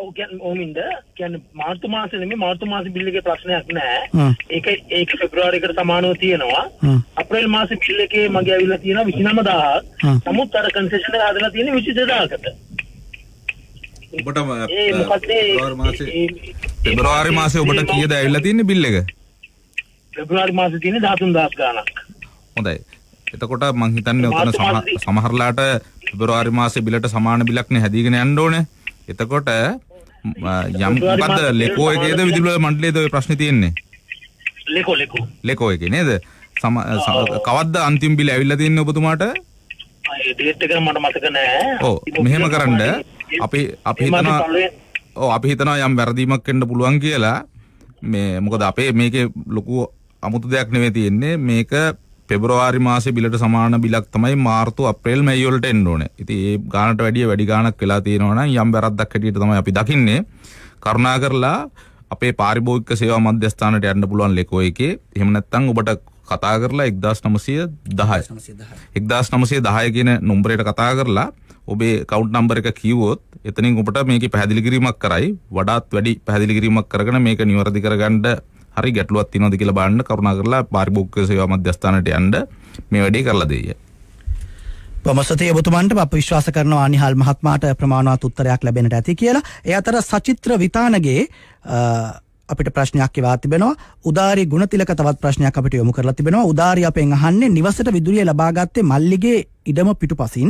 ඔව් කියන්නේ මාර්තු මාසේ නෙමෙයි මාර්තු මාසේ බිල් එකේ ප්‍රශ්නයක් නෑ. ඒක පෙබ්‍රුවාරි එකට සමානව තියෙනවා. අප්‍රේල් මාසේ බිල් එකේ මගේ ඇවිල්ලා තියෙනවා 29000ක්. නමුත් අර කන්සෙෂන් එක හදලා තියෙන්නේ 22000කට. ඔබට පෙබ්‍රුවාරි මාසේ ඔබට කීයද ඇවිල්ලා තියෙන්නේ බිල් එක? පෙබ්‍රුවාරි මාසේ තියෙන්නේ 13000 ගාණක්. හොඳයි. එතකොට මං හිතන්නේ උතන සමහරලාට පෙබ්‍රුවාරි මාසේ බිලට සමාන බිලක් නේ හැදීගෙන යන්න ඕනේ. එතකොට යම් මොකද්ද ලෙකෝ එකේද විදුලි මණ්ඩලයේද ඔය ප්‍රශ්නේ තියෙන්නේ? ලෙකෝ එකේ නේද? කවද්ද අන්තිම බිල ඇවිල්ලා තියෙන්නේ ඔබතුමාට? ඒ ඩේට් එක මට මතක නෑ. ඔව් මෙහෙම කරන්න අපි හිතනවා යම් වැරදීමක් වෙන්න පුළුවන් කියලා. මේ මොකද අපේ මේකේ ලොකු අමුතු දෙයක් නෙවෙයි තියෙන්නේ. මේක පෙබ්‍රුවාරි මාසේ බිලට සමාන බිලක් තමයි මාර්තු අප්‍රේල් මැයි වලට එන්න ඕනේ. ඉතින් ඒ ගානට වැඩිය වැඩි ගානක් වෙලා තියෙනවා නම් යම් වැරද්දක් හැටියට තමයි අපි දකින්නේ. කරුණාකරලා අපේ පාරිභෝගික සේවා මධ්‍යස්ථානට යන්න පුළුවන් ලෙකෝ එකේ. එහෙම නැත්නම් ඔබට කතා කරලා 1910 කියන නම්බරයට කතා කරලා ඔබේ account number එක කිව්වොත් එතනින් ඔබට මේකේ පැහැදිලි කිරීමක් කරයි. වඩාත් වැඩි පැහැදිලි කිරීමක් කරගෙන මේක නිවැරදි කරගන්න හරි ගැටලුවක් තියෙනවද කියලා බලන්න කරුණාකරලා පාරිභෝගික සේවා මධ්‍යස්ථානයට යන්න මේ වැඩේ කරලා දෙయ్య. ප්‍රමසතේ ඔබතුමන්ට අප විශ්වාස කරනවා අනිහාල් මහත්මයාට ප්‍රමාණවත් උත්තරයක් ලැබෙන්නට ඇති කියලා. ඒ අතර සචිත්‍ර විතානගේ අපිට ප්‍රශ්නයක් එවා තිබෙනවා. උදාරි ගුණතිලක තවත් ප්‍රශ්නයක් අපිට යොමු කරලා තිබෙනවා. උදාරි අපෙන් අහන්නේ නිවසට විදුලිය ලබා ගත්තේ මල්ලිගේ ඉඩම පිටුපසින්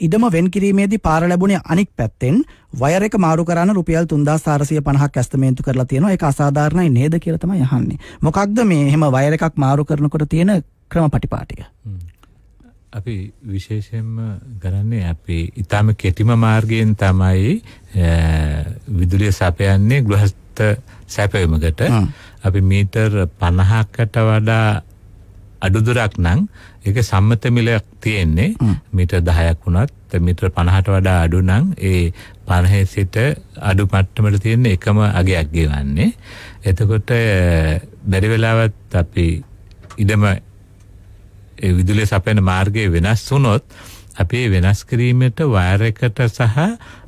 ඉඩම වෙන් කිරීමේදී පාර ලැබුණේ අනික් පැත්තෙන් වයර් එක මාරු කරන්න රුපියල් 3450ක් ඇස්තමේන්තු කරලා තියෙනවා. ඒක අසාධාරණයි නේද කියලා තමයි අහන්නේ. මොකක්ද මේ එහෙම වයර් එකක් මාරු කරනකොට තියෙන ක්‍රමපටිපාටික? අපි විශේෂයෙන්ම කරන්නේ අපි ඊටම කෙටිම මාර්ගයෙන් තමයි විදුලිය සපයන්නේ ගෘහස්ත සැපයීමකට. අපි මීටර් 50කට වඩා අඩු දුරක් නම් ඒක සම්මත මිලක් තියෙන්නේ. මීටර් 10ක් වුණත් මීටර් 50ට වඩා අඩු නම් ඒ 50 සිට අඩු මට්ටමට තියෙන එකම අගයක් ගෙවන්නේ. එතකොට බැරි වෙලාවත් අපි ඉඩම ඒ විදුලිය සපයන මාර්ගයේ වෙනස් වුණොත් අපි වෙනස් කිරීමට වයර් එකට සහ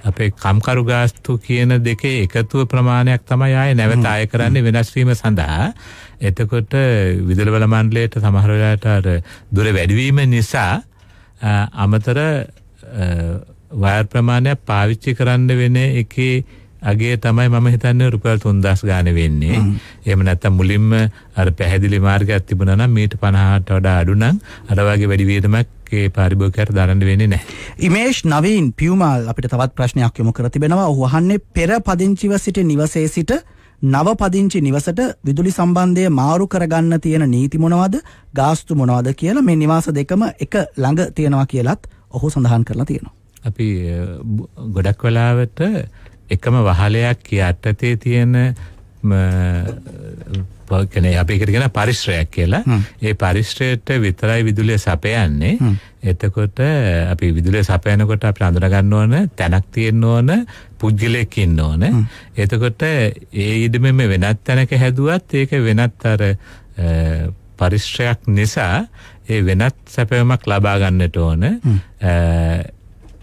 අපේ කම්කරු ගාස්තු කියන දෙකේ එකතුව ප්‍රමාණයක් තමයි ආයේ නැවත ආය කරන්නේ වෙනස් වීම සඳහා. එතකොට විදුලි බල මණ්ඩලයට සමහර වෙලාවට අර දුර වැඩිවීම නිසා අමතර වයර් ප්‍රමාණයක් පාවිච්චි කරන්න වෙන එකේ අගේ තමයි මම හිතන්නේ රුපියල් 3000 ගාන වෙන්නේ. එහෙම නැත්නම් මුලින්ම අර පැහැදිලි මාර්ගයක් තිබුණා නම් මීට 50ට වඩා අඩු නම් අර වගේ වැඩි වියදමක් ඒ පාරිභෝගිකයට දරන්න වෙන්නේ නැහැ. ඉමේෂ් නවීන් පියුමාල් අපිට තවත් ප්‍රශ්නයක් යොමු කර තිබෙනවා. ඔහු අහන්නේ පෙර පදිංචිව සිට නිවසේ සිට නව පදිංචි නිවසට විදුලි සම්බන්ධය මාරු කරගන්න තියෙන නීති මොනවද? ගාස්තු මොනවද කියලා මේ නිවාස දෙකම එක ළඟ තියෙනවා කියලත් ඔහු සඳහන් කරලා තියෙනවා. අපි ගොඩක් වෙලාවට එකම වහලයක් යටතේ තියෙන කෙනේ අපි කියන පරිශ්‍රයක් කියලා. ඒ පරිශ්‍රයට විතරයි විදුලිය සපයන්නේ. එතකොට අපි විදුලිය සපයනකොට අපි අඳුර ගන්න ඕන තැනක් තියෙන්න ඕන, පුද්ගලයෙක් ඉන්න ඕන. එතකොට ඒ ඉදමෙම වෙනත් තැනක හැදුවත් ඒක වෙනත් අර පරිශ්‍රයක් නිසා ඒ වෙනත් සැපයීමක් ලබා ගන්නට ඕන.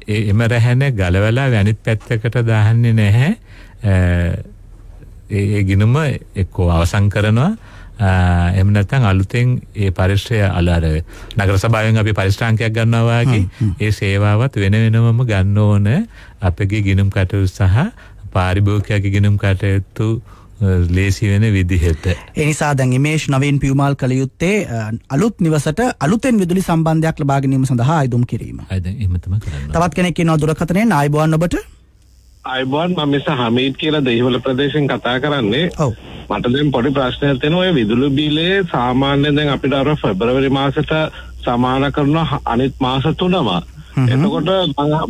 එම රැහැන ගලවලා අනිත් පැත්තකට දාන්නේ නැහැ. ඒ ගිනුම එක්කෝ අවසන් කරනවා. එහෙම නැත්නම් අලුතෙන් ඒ පරිශ්‍රය අර නගර සභාවෙන් අපි පරිශ්‍රාංකයක් ගන්නවා වගේ ඒ සේවාවත් වෙන වෙනමම ගන්න ඕන. අපගේ ගිණුම් කටයුතු සහ පාරිභෝගිකයාගේ ගිණුම් කටයුතු ලේසි වෙන විදිහට. ඒ නිසා දැන් ඉමේෂ් නවීන් පියුමාල් කළ යුත්තේ අලුත් නිවසට අලුතෙන් විදුලි සම්බන්ධයක් ලබා ගැනීම සඳහා ආයුධම් කිරීම. දැන් එහෙම තමයි කරන්නේ. තවත් කෙනෙක් ඉන්නවා දුරකථනයෙන්. ආයුබෝවන් ඔබට. ආයුබෝවන්, මම මිස හමීද් කියලා දෙහිවල ප්‍රදේශයෙන් කතා කරන්නේ. ඔව්. මට දැන් පොඩි ප්‍රශ්නයක් තියෙනවා. ඔය විදුලි බිලේ සාමාන්‍යයෙන් දැන් අපිට අර පෙබරවාරි මාසෙට සමාන කරන අනිත් මාස තුනම. එතකොට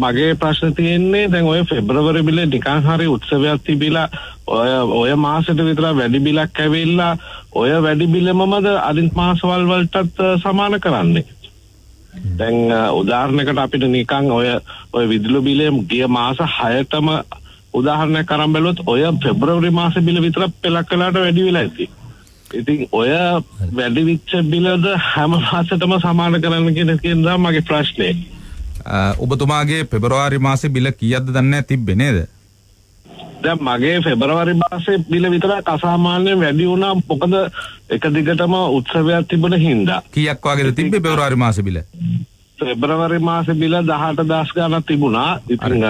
මගේ ප්‍රශ්න තියෙන්නේ දැන් ඔය පෙබරවාරි බිලේ නිකන් හරි උත්සවයක් තිබිලා ඔය මාසෙට විතර වැඩි බිලක් ඇවිල්ලා ඔය වැඩි බිලෙමමද අනිත් මාසවල වලටත් සමාන කරන්නේ. දැන් උදාහරණයකට අපිට නිකන් ඔය විදුලි බිලේ ගිය මාස 6ටම උදාහරණයක් අරන් බැලුවොත් ඔය පෙබරවාරි මාසේ බිල විතර පෙලක් වෙලාට වැඩි වෙලා ඇති. ඉතින් ඔය වැඩි විච්ච බිලද හැම මාසෙටම සමාන කරන්න කියන මගේ ප්‍රශ්නේ. ඔබතුමාගේ පෙබරවාරි මාසේ බිල කීයක්ද දන්නේ තිබ්බේ නේද? දැන් මගේ පෙබරවාරි මාසේ බිල විතරක් අසාමාන්‍යයෙන් වැඩි වුණා. මොකද එක දිගටම උත්සවයක් තිබුණ හින්දා. කීයක් වගේද තිබ්බේ පෙබරවාරි මාසේ බිල? පෙබරවාරි මාසේ බිල 18000 ගානක් තිබුණා. ඉතින්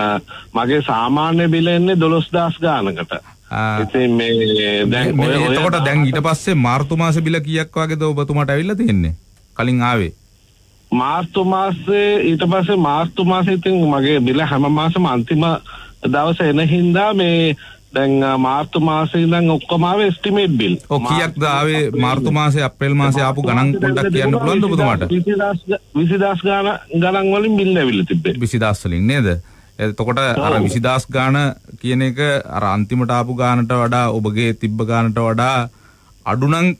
මගේ සාමාන්‍ය බිල එන්නේ 12000 ගානකට. ඉතින් මේ දැන් එතකොට දැන් ඊට පස්සේ මාර්තු මාසේ බිල කීයක් වගේද ඔබතුමාට ඇවිල්ලා තියෙන්නේ? කලින් ආවේ මාර්තු මාසේ ඊට පස්සේ මාර්තු මාසේ ඉතින් මගේ බිල හැම මාසෙම අන්තිම දවසේ එන හින්දා මේ දැන් මාර්තු මාසේ ඉඳන් ඔක්කොම ආවේ එස්ටිමේට් බිල්. ඔව් කීයක්ද ආවේ මාර්තු මාසේ අප්‍රේල් මාසේ ආපු ගණන් පොඩ්ඩක් කියන්න පුළුවන්ද ඔබතුමාට? 20000 ගණන් වලින් බිල් ඇවිල්ලා තිබ්බේ. 20000 වලින් නේද? එතකොට අර 20000 ගාන කියන එක අර අන්තිමට ආපු ගානට වඩා ඔබගේ තිබ්බ ගානට වඩා අඩු නම්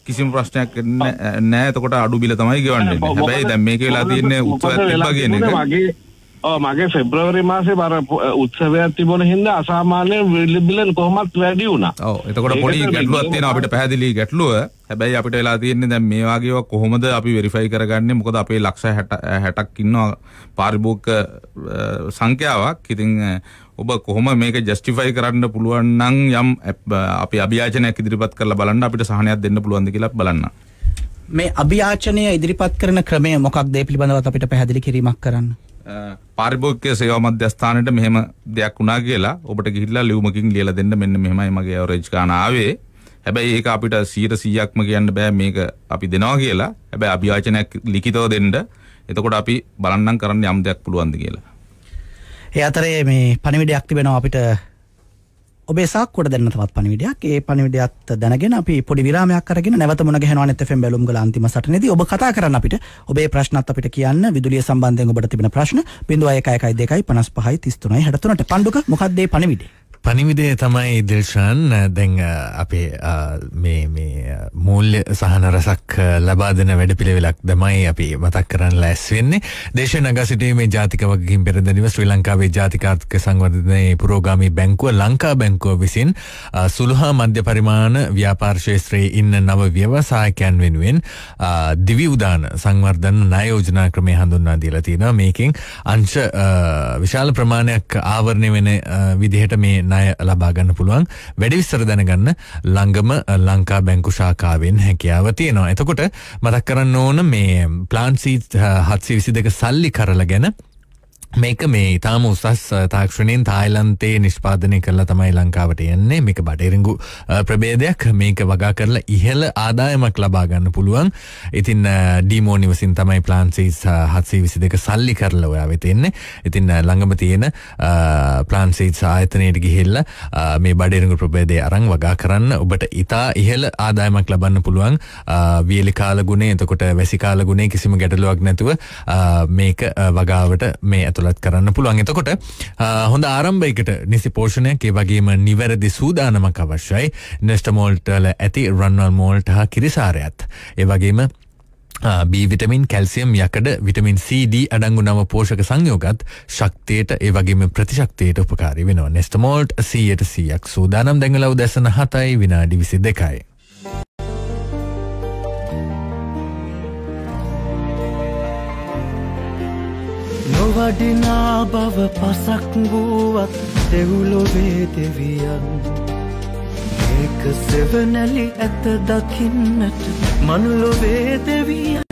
කිසිම ප්‍රශ්නයක් නැහැ. එතකොට අඩු බිල තමයි ගෙවන්නේ. හැබැයි දැන් මේක වෙලා තියෙන්නේ උත්සවයක් තිබ්බා කියන එක. මගේ පෙබරවාරි මාසේ බර උත්සවයක් තිබුණ හින්දා අසාමාන්‍ය බිල කොහොමත් වැඩි වුණා. ඔව්. එතකොට පොඩි ගැටලුවක් තියෙනවා අපිට පැහැදිලි ගැටලුව. හැබැයි අපිට වෙලා තියෙන්නේ දැන් මේ වගේව කොහොමද අපි වෙරිෆයි කරගන්නේ? මොකද අපේ ලක්ෂ 60ක් ඉන්නවා පාරිභෝගික සංඛ්‍යාවක්. ඉතින් ඔබ කොහොම මේක ජස්ටිෆයි කරන්න පුළුවන් නම් යම් අපි අභියාචනයක් ඉදිරිපත් කරලා බලන්න අපිට සහනයක් දෙන්න පුළුවන්ද කියලා බලන්න. මේ අභියාචනය ඉදිරිපත් කරන ක්‍රමය මොකක්ද ඒ පිළිබඳව අපිට පැහැදිලි කිරීමක් කරන්න. පාරිභෝගික සේවා මධ්‍යස්ථානයට මෙහෙම දෙයක් වුණා කියලා ඔබට ගිහිල්ලා ලියුමකින් ලියලා දෙන්න මෙන්න මෙහෙමයි මගේ ඇවරේජ් ගාන ආවේ. හැබැයි ඒක අපිට 100%ක්ම කියන්න බෑ මේක අපි දෙනවා කියලා. හැබැයි අභියාචනයක් ලිඛිතව දෙන්න. එතකොට අපි බලන්නම් කරන්න යම් දෙයක් පුළුවන්ද කියලා. ඒ අතරේ මේ පණිවිඩයක් තිබෙනවා අපිට ඔබේ සාක්කුවට දෙන්න තවත් පණිවිඩයක්. ඒ පණිවිඩයත් දැනගෙන අපි පොඩි විරාමයක් අරගෙන නැවත මුණ ගැහෙනවා net FM බැලුම්ගල අන්තිම සටනේදී. ඔබ කතා කරන්න අපිට ඔබේ ප්‍රශ්නත් අපිට කියන්න. විදුලිය සම්බන්ධයෙන් ඔබට තිබෙන ප්‍රශ්න 0112 55 33 63ට. පණ්ඩුක මොකක්ද මේ පණිවිඩය? පණිවිඩය තමයි දිල්ෂාන් දැන් අපේ මේ මූල්‍ය සහන රසක් ලබා දෙන වැඩපිළිවෙලක් තමයි අපි මතක් කරන්න ලෑස්ති වෙන්නේ. දේශීය නගා සිටීමේ ජාතික වගකීම් පෙරදැරිව ශ්‍රී ලංකාවේ ජාතික ආර්ථික සංවර්ධනයේ පුරෝගාමී බැංකුව ලංකා බැංකුව විසින් සුළු හා මධ්‍ය පරිමාණ ව්‍යාපාර ක්ෂේත්‍රයේ ඉන්න නව ව්‍යවසායකයන් වෙනුවෙන් දිවි උදාන සංවර්ධන ණය යෝජනා ක්‍රමය හඳුන්වා දීලා තියෙනවා. මේකෙන් අංශ විශාල ප්‍රමාණයක් ආවරණය වෙන විදිහට මේ ණය ලබා ගන්න පුළුවන්. වැඩි විස්තර දැනගන්න ළඟම ලංකා බැංකු ශාඛාවෙන් හැකියාව තියෙනවා. එතකොට මතක් කරන්න ඕන මේ ප්ලාන් සීට් 722 සල්ලි කරලා ගැන මේක මේ ඊටාම උසස් තාක්ෂණයෙන් තායිලන්තයේ නිෂ්පාදනය කරලා තමයි ලංකාවට එන්නේ. මේක බටහිරිඟු ප්‍රභේදයක්. මේක වගා කරලා ඉහළ ආදායමක් ලබා ගන්න පුළුවන්. ඉතින් ඩීමෝ නිවසින් තමයි ප්ලාන් සීට් 722 සල්ලි කරලා ඔයා වෙත එන්නේ. ඉතින් ළඟම තියෙන ප්ලාන් සීට් ආයතනයට ගිහිල්ලා මේ බටහිරිඟු ප්‍රභේදය අරන් වගා කරන්න ඔබට ඉතා ඉහළ ආදායමක් ලබන්න පුළුවන්. වියලි කාල ගුණය එතකොට වැසි කාල ගුණය කිසිම ගැටලුවක් නැතුව මේක වගාවට මේ තුළත් කරන්න පුළුවන්. එතකොට හොඳ ආරම්භයකට නිසි පෝෂණයක් ඒ වගේම නිවැරදි සූදානමක් අවශ්‍යයි. නෙස්ටමෝල්ට් වල ඇති රන්වල් මෝල්ට් හා කිරිසාරයත් ඒ වගේම B විටමින් කැල්සියම් යකඩ විටමින් C D අඩංගු නව පෝෂක සංයෝගත් ශක්තියට ඒ වගේම ප්‍රතිශක්තියට උපකාරී වෙනවා. නෙස්ටමෝල්ට් 100% සූදානම් දැන් වෙලාව දැසන 7යි විනාඩි 22යි. නොවඩිනා බව පසක් වූවත් දෙව්ලොවේ දෙවියන් ඒක සෙවනැලි ඇත දකින්නට මනුලොවේ දෙවියන්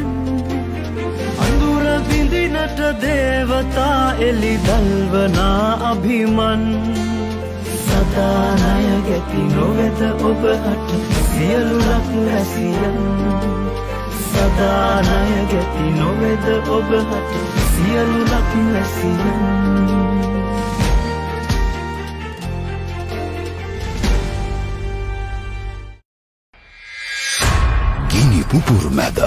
අඳුර බිඳිනට දේවතා එලි දල්වනා අභිමන් සදානය ගැති නොවෙද ඔබහට සියලු ලක් රැසියන් සදානය ගැති නොවෙද ඔබහට සියලු ලක් රැසියන් පුපුරු මැද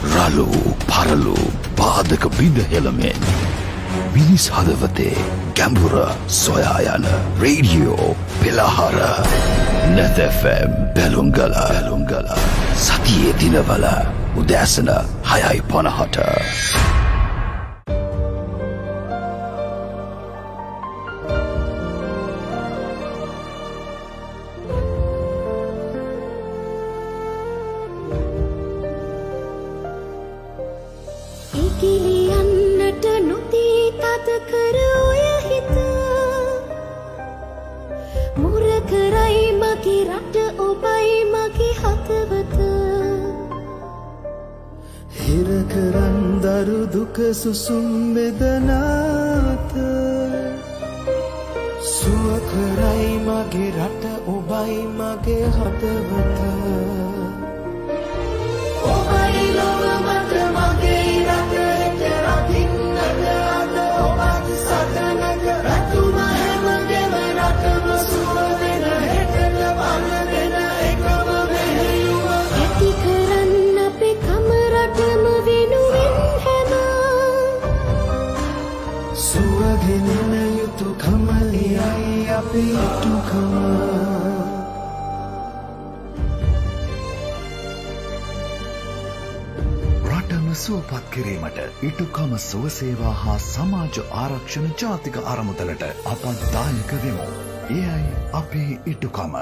රළු පරලු පාදක බිඳ හෙළමෙන් මිනිස් හදවතේ ගැඹුර සොයා යන රේඩියෝ පෙළහර net FM බැලුම්ගල සතියේ දිනවල උදෑසන 6:50ට සුසුම් වෙදනාත සුවකරයි මගේ රට ඔබයි මගේ හදවත ඔබයි ලොව මට මගේ රටට රකින්නට අද ඔබත් සටනක රතුම හැමගේම රටම සුව වෙන හෙටට පල දෙන එකම මෙහෙයුම ඇති කරන්න අපේ කම රටම වෙනුවෙන් සුවගෙනන යුතු කමලියයි අපේ යුතුකම රටම සුවපත් කිරීමට ඉටුකම සුවසේවා හා සමාජ ආරක්ෂණ ජාතික අරමුදලට අප දායක වෙමු. එයයි අපේ ඉටුකම.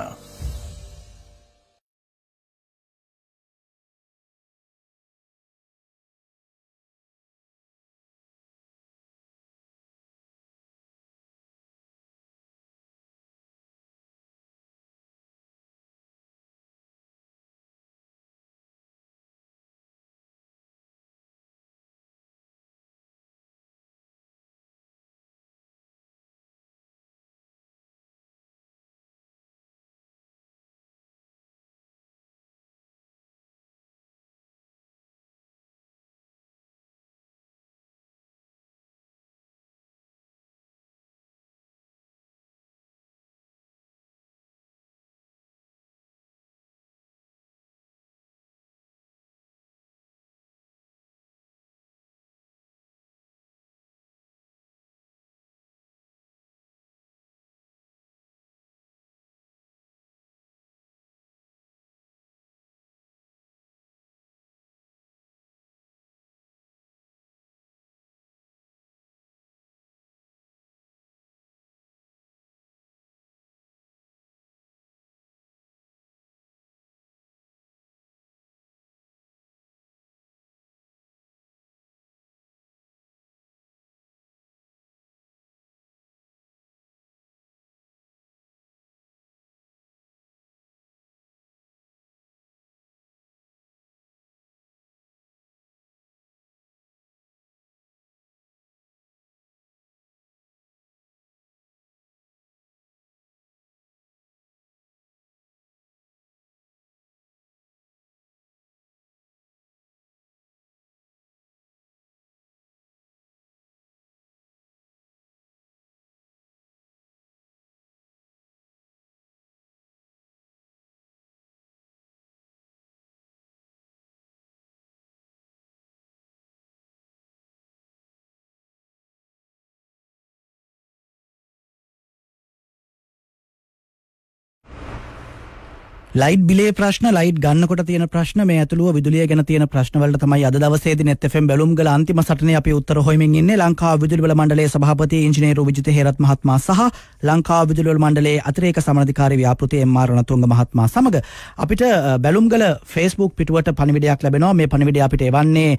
ලයිට් බිලේ ප්‍රශ්න ලයිට් ගන්නකොට තියෙන ප්‍රශ්න මේ ඇතුළුව විදුලිය ගැන තියෙන ප්‍රශ්න වලට තමයි අද දවසේදී net FM බැලුම්ගල අන්තිම සටනේ අපි උත්තර හොයමින් ඉන්නේ ලංකාව විදුලි බල මණ්ඩලයේ සභාපති ඉංජිනේරු විජිත හේරත් මහත්මයා සහ ලංකාව විදුලි බල මණ්ඩලයේ අතිරේක සමනධිකාරී ව්‍යාපෘති එම්.ආර්. රණතුංග මහත්මයා සමග අපිට බැලුම්ගල Facebook පිටුවට පණිවිඩයක් ලැබෙනවා මේ පණිවිඩය අපිට එවන්නේ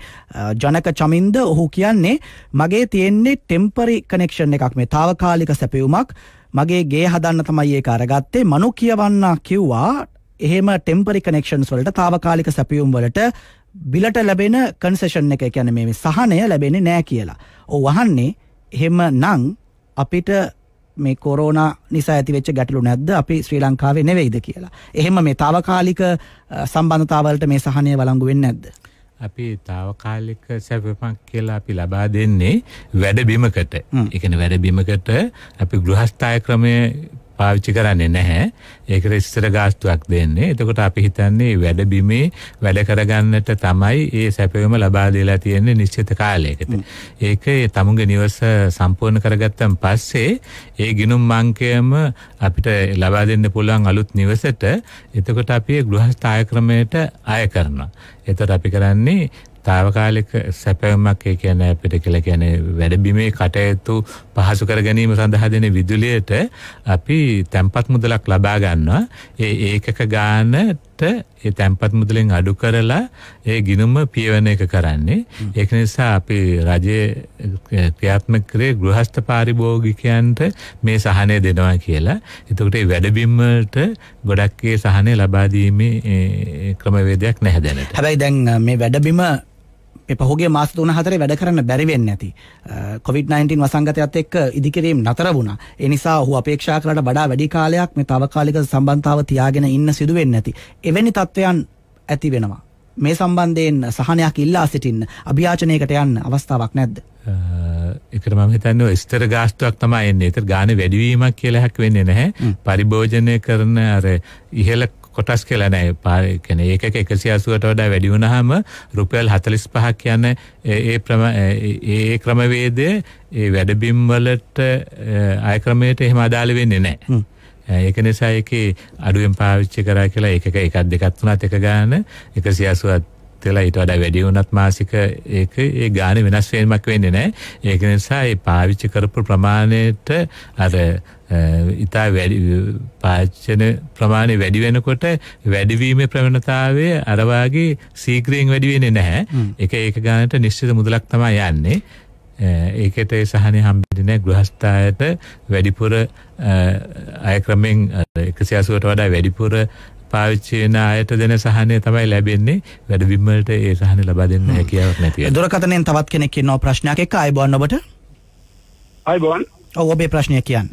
ජනක චමින්ද ඔහු කියන්නේ මගේ තියෙන්නේ ටෙම්පරරි කනෙක්ෂන් එකක් මේ తాවකාලික සැපයුමක් මගේ ගේ හදන්න තමයි ඒක අරගත්තේ මනු කියවන්න කිව්වා එහෙම ටෙම්පරරි කනෙක්ෂන්ස් වලට తాවකාලික සැපයුම් වලට බිලට ලැබෙන කන්සෙෂන් එක කියන්නේ මේ සහනය ලැබෙන්නේ නැහැ කියලා. ඔව් අහන්නේ එහෙම නම් අපිට මේ කොරෝනා නිසා ඇතිවෙච්ච ගැටලු නැද්ද අපි ශ්‍රී ලංකාවේ නෙවෙයිද කියලා. එහෙම මේ తాවකාලික සම්බන්ධතාවලට මේ සහනය වළංගු වෙන්නේ නැද්ද? අපි తాවකාලික සැපයක් කියලා අපි ලබා දෙන්නේ වැඩබිමකට. ඒ කියන්නේ වැඩබිමකට අපි ගෘහස්ථාය ක්‍රමයේ පාවිච්චි කරන්නේ නැහැ. ඒකට ඉස්සර ගාස්තුවක් දෙන්නේ. එතකොට අපි හිතන්නේ වැඩබිමේ වැඩ කරගන්නට තමයි මේ සැපයම ලබා දීලා තියෙන්නේ නිශ්චිත කාලයකට. ඒක තමුන්ගේ නිවස සම්පූර්ණ කරගත්තන් පස්සේ ඒ ගිණුම් අංකයම අපිට ලබා දෙන්න පුළුවන් අලුත් නිවසට. එතකොට අපි ගෘහස්ථාය ක්‍රමයට අය කරනවා. එතකොට අපි කරන්නේ తాවකාලික සැපයමක් ඒ කියන්නේ අපිට කියලා කියන්නේ වැඩබිමේ කටයුතු පහසු කර ගැනීම සඳහා දෙන විදුලියට අපි තැන්පත් මුදලක් ලබා ගන්නවා. ඒ ඒකක ගානට ඒ තැන්පත් මුදලෙන් අඩු කරලා ඒ ගිණුම පියවන එක කරන්නේ. ඒක නිසා අපි රජයේ ක්‍රියාත්මක කරේ ගෘහස්ත පාරිභෝගිකයන්ට මේ සහනය දෙනවා කියලා. එතකොට මේ වැඩබිම් වලට ගොඩක් ඒ සහනය ලබා දීමේ ක්‍රමවේදයක් නැහැ දැනට. හැබැයි දැන් මේ වැඩබිම මේ පහුගිය මාස 3-4 වැඩ කරන්න බැරි වෙන්නේ නැති. COVID-19 වසංගතයත් එක්ක ඉදිකිරීම නතර වුණා. ඒ නිසා ඔහු අපේක්ෂා කළාට වඩා වැඩි කාලයක් මේ తాවකාලික සම්බන්ධතාව තියාගෙන ඉන්න සිදු වෙන්නේ නැති. එවැනි තත්ත්වයන් ඇති වෙනවා. මේ සම්බන්ධයෙන් සහනයක් ඉල්ලා සිටින්න අභියාචනයකට යන්න අවස්ථාවක් නැද්ද? ඒකට මම හිතන්නේ ඔය ස්ථිර ගාස්තුවක් තමයි එන්නේ. ඒතර ගානේ වැඩිවීමක් කියලා එකක් වෙන්නේ නැහැ. පරිභෝජනය කරන අර ඉහළ කොටස් කියලා නැහැ. ඒ කියන්නේ ඒකක 180ට වඩා වැඩි වුණාම රුපියල් 45ක් යන ඒ ක්‍රමවේදයේ ඒ වැඩබිම් වලට ආය ක්‍රමයට එහෙම අදාළ වෙන්නේ නැහැ. ඒක නිසා ඒකේ අඩුවෙන් පාවිච්චි කරා කියලා ඒකක එකක් දෙකක් තුනක් එක ගාන 180ක් තෙලා ඊට වඩා වැඩි වුණත් මාසික ඒක ඒ ගානේ වෙනස් වීමක් වෙන්නේ නැහැ. ඒක නිසා ඒ පාවිච්චි කරපු ප්‍රමාණයට අර ඉතා වැඩි පාචන ප්‍රමාණය වැඩි වෙනකොට වැඩිවීමේ ප්‍රවණතාවය අර වාගේ ශීඝ්‍රයෙන් වැඩි වෙන්නේ නැහැ. ඒක ගානට නිශ්චිත මුදලක් තමයි යන්නේ. ඒකට ඒ සහනය හම්බෙන්නේ නැහැ ගෘහස්ථායට වැඩිපුර අය ක්‍රමෙන් 180ට වඩා වැඩිපුර පාවිච්චි වෙන අයට දෙන සහනය තමයි ලැබෙන්නේ. වැඩබිම් වලට ඒ සහනය ලබා දෙන්න හැකියාවක් නැතිව. දුරකථනයෙන් තවත් කෙනෙක් ඉන්නවා ප්‍රශ්නයක් එක්ක. ආයිබෝන් ඔබට. ආයිබෝන්. ඔව් ඔබේ ප්‍රශ්නය කියන්න.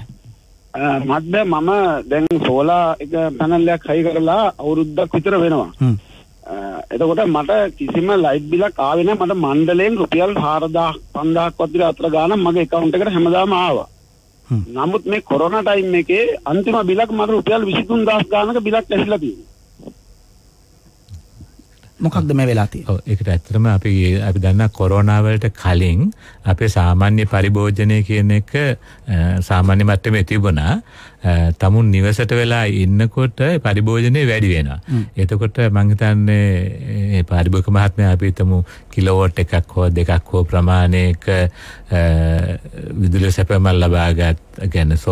මත්ද මම දැන් සෝලා එක පැනල් එකක් හයි කරලා අවුරුද්දක් විතර වෙනවා. එතකොට මට කිසිම ලයිට් බිලක් ආවේ නැහැ. මට මණ්ඩලයෙන් රුපියල් 4000 5000ක් වගේ අතර ගානක් මගේ account එකට හැමදාම ආවා. නමුත් මේ කොරෝනා ටයිම් එකේ අන්තිම බිලක් මට රුපියල් 23000 ගානක බිලක් ඇහිලා තියෙනවා. මොකක්ද මේ වෙලා තියෙන්නේ? ඔව් ඒකට ඇත්තටම අපි දන්නා කොරෝනා වලට කලින් අපේ සාමාන්‍ය පරිභෝජනය කියන එක සාමාන්‍ය මට්ටමේ තිබුණා. තමුන් නිවසට වෙලා ඉන්නකොට පරිභෝජනය වැඩි වෙනවා. එතකොට මම හිතන්නේ මේ පරිභෝගික මහත්මයා අපි හිතමු කිලෝවොට් එකක් හෝ දෙකක් හෝ ප්‍රමාණයක විදුලිය සැපයීම ලබාගත් කියන්නේ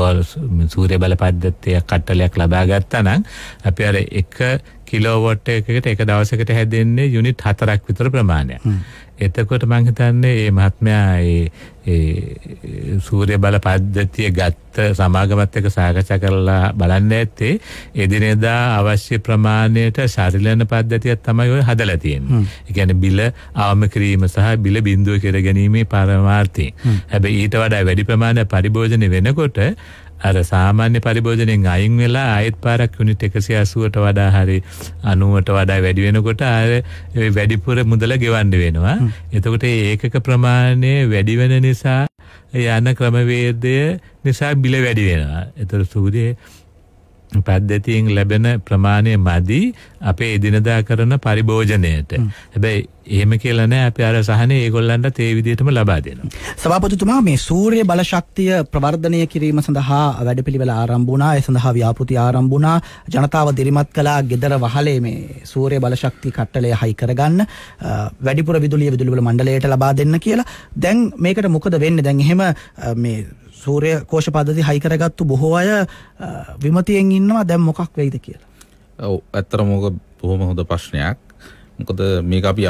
සූර්ය බල පද්ධතිය කට්ටලයක් ලබා ගත්තා නම් අපි අර 1 කිලෝවොට් එකකට එක දවසකට හැදෙන්නේ යුනිට් 4ක් විතර ප්‍රමාණයක්. එතකොට මම හිතන්නේ මේ මහත්මයා ඒ සූර්ය බල පද්ධතිය ගත්ත සමාගමත් එක්ක සාකච්ඡා කරලා බලන්න ඇත්තේ එදිනෙදා අවශ්‍ය ප්‍රමාණයට ශරීරණ පද්ධතියක් තමයි ඔය හදලා තියෙන්නේ. ඒ කියන්නේ බිල අවම කිරීම සහ බිල බිඳුව කර ගැනීමේ පරමාර්ථය. හැබැයි ඊට වඩා වැඩි ප්‍රමාණයක් පරිභෝජනය වෙනකොට අර සාමාන්‍ය පරිභෝජනයෙන් අයින් වෙලා ආයෙත් පාරක් යුනිට් 180ට වඩා හරි 90ට වඩා වැඩි වෙනකොට ආය වැඩිපුර මුදල ගෙවන්න වෙනවා. එතකොට මේ ඒකක ප්‍රමාණය වැඩි වෙන නිසා යන ක්‍රමවේදය නිසා බිල වැඩි වෙනවා. ඒතර සූර්ය පද්ධතියෙන් ලැබෙන ප්‍රමාණය මදි අපේ එදිනදා කරන පරිභෝජනයට. හැබැයි එහෙම කියලා නෑ අපි අර සහනේ ඒගොල්ලන්ට ඒ විදිහටම ලබා දෙනවා. සභාපතිතුමා මේ සූර්ය බල ශක්තිය ප්‍රවර්ධනය කිරීම සඳහා වැඩපිළිවෙල ආරම්භ වුණා. ඒ සඳහා ව්‍යාපෘති ආරම්භ වුණා. ජනතාව දිරිමත් කළා ගෙදර වහලේ මේ සූර්ය බල ශක්තිය කට්ටලය හයි කරගන්න වැඩිපුර විදුලිය විදුලි බල මණ්ඩලයට ලබා දෙන්න කියලා. දැන් මේකට මොකද වෙන්නේ? දැන් එහෙම මේ සූර්ය කෝෂ පද්ධති හයි කරගත්තු බොහෝ අය විමතියෙන් ඉන්නවා. දැන් මොකක් වෙයිද කියලා. ඔව් ඇත්තටම මොක බොහොම හොඳ ප්‍රශ්නයක්. මොකද මේක අපි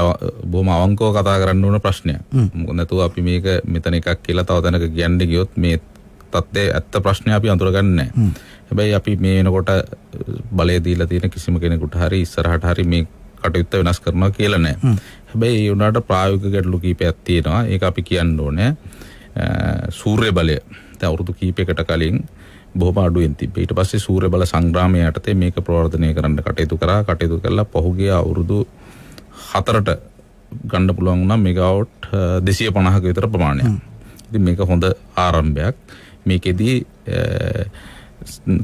බොහොම අවංකව කතා කරන්න ඕන ප්‍රශ්නයක්. මොකද නැතුව අපි මේක මෙතන එකක් කියලා තව තැනක කියන්න ගියොත් මේ තත්ත්වයේ ඇත්ත ප්‍රශ්නේ අපි අඳුරගන්නේ නැහැ. හැබැයි අපි මේ වෙනකොට බලය දීලා තියෙන කිසිම කෙනෙකුට හරි ඉස්සරහට හරි මේ කටයුත්ත වෙනස් කරනවා කියලා නැහැ. හැබැයි ඒ උනාට ප්‍රායෝගික ගැටලු කීපයක් තියෙනවා. ඒක අපි කියන්න ඕනේ. සූර්ය බලය දැන් අවුරුදු කීපයකට කලින් බොහොම අඩුවෙන් තිබ්බේ. ඊට පස්සේ සූර්ය බල සංග්‍රාමය යටතේ මේක ප්‍රවර්ධනය කරන්න කටයුතු කළා පහුගිය අවුරුදු 4ට ගන්න පුළුවන් වුණා මෙගාවොට් 250ක විතර ප්‍රමාණයක්. ඉතින් මේක හොඳ ආරම්භයක්. මේකෙදී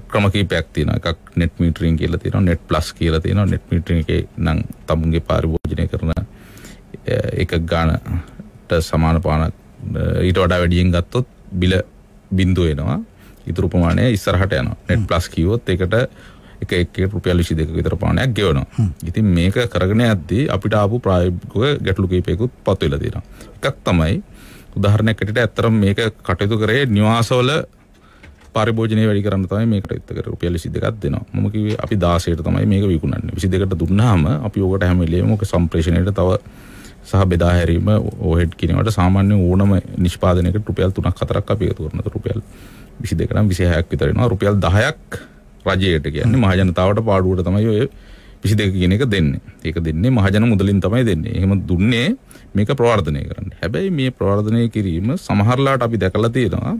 ක්‍රම කීපයක් තියෙනවා. එකක් net metering කියලා තියෙනවා, net plus කියලා තියෙනවා. net metering එකේ නම් තමුන්ගේ පරිභෝජනය කරන එක ගානට සමාන පානක් ඊට වඩා වැඩියෙන් ගත්තොත් බිල බිඳුව වෙනවා. ඉතුරු ප්‍රමාණය ඉස්සරහට යනවා. net plus කිව්වොත් ඒකට එක රුපියල් 22ක විතර ප්‍රමාණයක් ගෙවනවා. ඉතින් මේක කරගෙන යද්දී අපිට ආපු ප්‍රායෝගික ගැටලු කීපයකුත් පත් වෙලා තියෙනවා. එකක් තමයි උදාහරණයක් ඇටියට ඇත්තටම මේක කටයුතු කරේ නිවාසවල පරිභෝජනය වැඩි කරන්න තමයි මේකට විතර රුපියල් 22ක් දෙනවා. මම කිව්වේ අපි 16ට තමයි මේක විකුණන්නේ. 22කට දුන්නාම අපි ඕකට හැම වෙලේම ඔක සම්ප්‍රේෂණයට තව සහ බෙදා හැරීම ඕහෙඩ් කියනවට සාමාන්‍ය ඕනම නිෂ්පාදනයකට රුපියල් 3-4ක් අපි එකතු කරනවා. රුපියල් 22 නම් 26ක් විතර වෙනවා. රුපියල් 10ක් රජයට කියන්නේ මහජනතාවට පාඩුවට තමයි ඔය 22 කියන එක දෙන්නේ. ඒක දෙන්නේ මහජන මුදලින් තමයි දෙන්නේ. එහෙම දුන්නේ මේක ප්‍රවර්ධනය කරන්න. හැබැයි මේ ප්‍රවර්ධනය කිරීම සමහරලාට අපි දැකලා තියෙනවා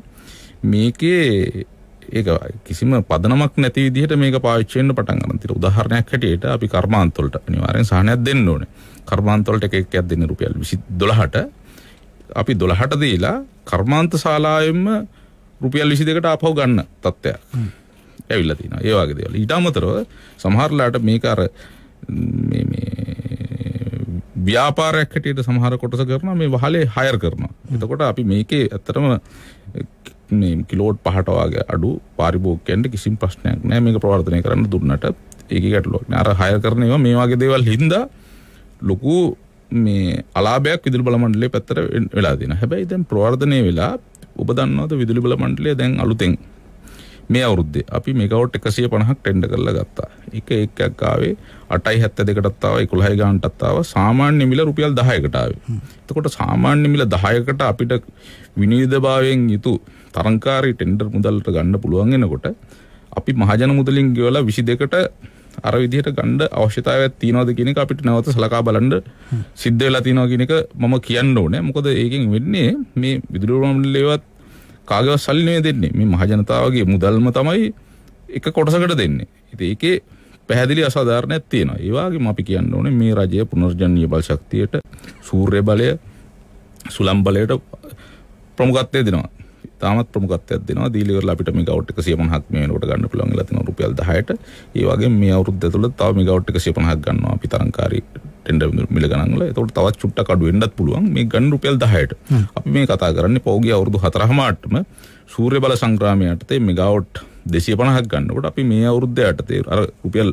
මේකේ ඒක කිසිම පදනමක් නැති විදිහට මේක පාවිච්චි වෙන්න පටන් ගන්න. තියෙන උදාහරණයක් හැටියට අපි කර්මාන්ත වලට අනිවාර්යෙන් සහනයක් දෙන්න ඕනේ. කර්මාන්ත වලට එකක් දෙන්නේ රුපියල් 12ට අපි 12ට දීලා කර්මාන්ත ශාලාවෙම රුපියල් 22කට ආපහු ගන්න තත්ත්වයක් ඇවිල්ලා තියෙනවා. ඒ වගේ දේවල්. ඊට අමතරව සමහරලාට මේක අර මේ ව්‍යාපාරයක් හැටියට සමහර කොටස කරනවා මේ වහලේ හයර් කරනවා. එතකොට අපි මේකේ ඇත්තටම මේ කිලෝවොට් 5ට වගේ අඩු පාරිභෝගිකයන්ට කිසිම ප්‍රශ්නයක් නැහැ. මේක ප්‍රවර්ධනය කරන්න දුන්නට ඒකේ ගැටලුවක් නෑ. අර හයර් කරන ඒවා මේ වගේ දේවල් හින්දා ලොකු මේ අලාභයක් විදුලි බල මණ්ඩලයේ පැත්තට වෙලා තියෙනවා. හැබැයි දැන් ප්‍රවර්ධනය වෙලා ඔබ දන්නවද විදුලි බල මණ්ඩලය දැන් අලුතෙන් මේ අවුරුද්දේ අපි මෙගාවොට් 150ක් ටෙන්ඩර් කරලා ගත්තා. එකක් ආවේ 8.72කටත් ආවා 11 ගානටත් ආවා. සාමාන්‍ය මිල රුපියල් 10කට ආවේ. එතකොට සාමාන්‍ය මිල 10කට අපිට විනිවිදභාවයෙන් යුතු තරංකාරී ටෙන්ඩර් මුදල්ට ගන්න පුළුවන් වෙනකොට අපි මහජන මුදලින් ගෙවලා 22කට අර විදිහට ගන්න අවශ්‍යතාවයක් තියනවාද කියන එක අපිට නැවත සලකා බලන්න සිද්ධ වෙලා තියෙනවා කියන එක මම කියන්න ඕනේ. මොකද ඒකෙන් වෙන්නේ මේ විදුලි මණ්ඩලයේවත් කාගේවත් සල්ලි නෙවෙයි දෙන්නේ. මේ මහජනතාවගේ මුදල්ම තමයි එක කොටසකට දෙන්නේ. ඉතින් ඒකේ පැහැදිලි අසාධාරණයක් තියෙනවා. ඒ වගේම අපි කියන්න ඕනේ මේ රජය පුනර්ජනනීය බල ශක්තියට සූර්ය බලය සුළං බලයට ප්‍රමුඛත්වය දෙනවා. තාමත් ප්‍රමුඛත්වයක් දෙනවා. දීලා ඉවරලා අපිට මෙගාවොට් 150ක් මේ වෙනකොට ගන්න පුළුවන් වෙලා තියෙනවා රුපියල් 10ට. ඒ වගේම මේ අවුරුද්ද ඇතුළත තව මෙගාවොට් 150ක් ගන්නවා අපි තරංකාරී ටෙන්ඩර් මිල ගණන් වල. ඒකට තවත් චුට්ටක් අඩු වෙන්නත් පුළුවන්. මේ ගන්න රුපියල් 10ට. අපි මේ කතා කරන්නේ පෞගිය අවුරුදු 4මාටම සූර්ය බල සංග්‍රාමය යටතේ මෙගාවොට් 250ක් ගන්නකොට අපි මේ අවුරුද්ද යටතේ අර රුපියල්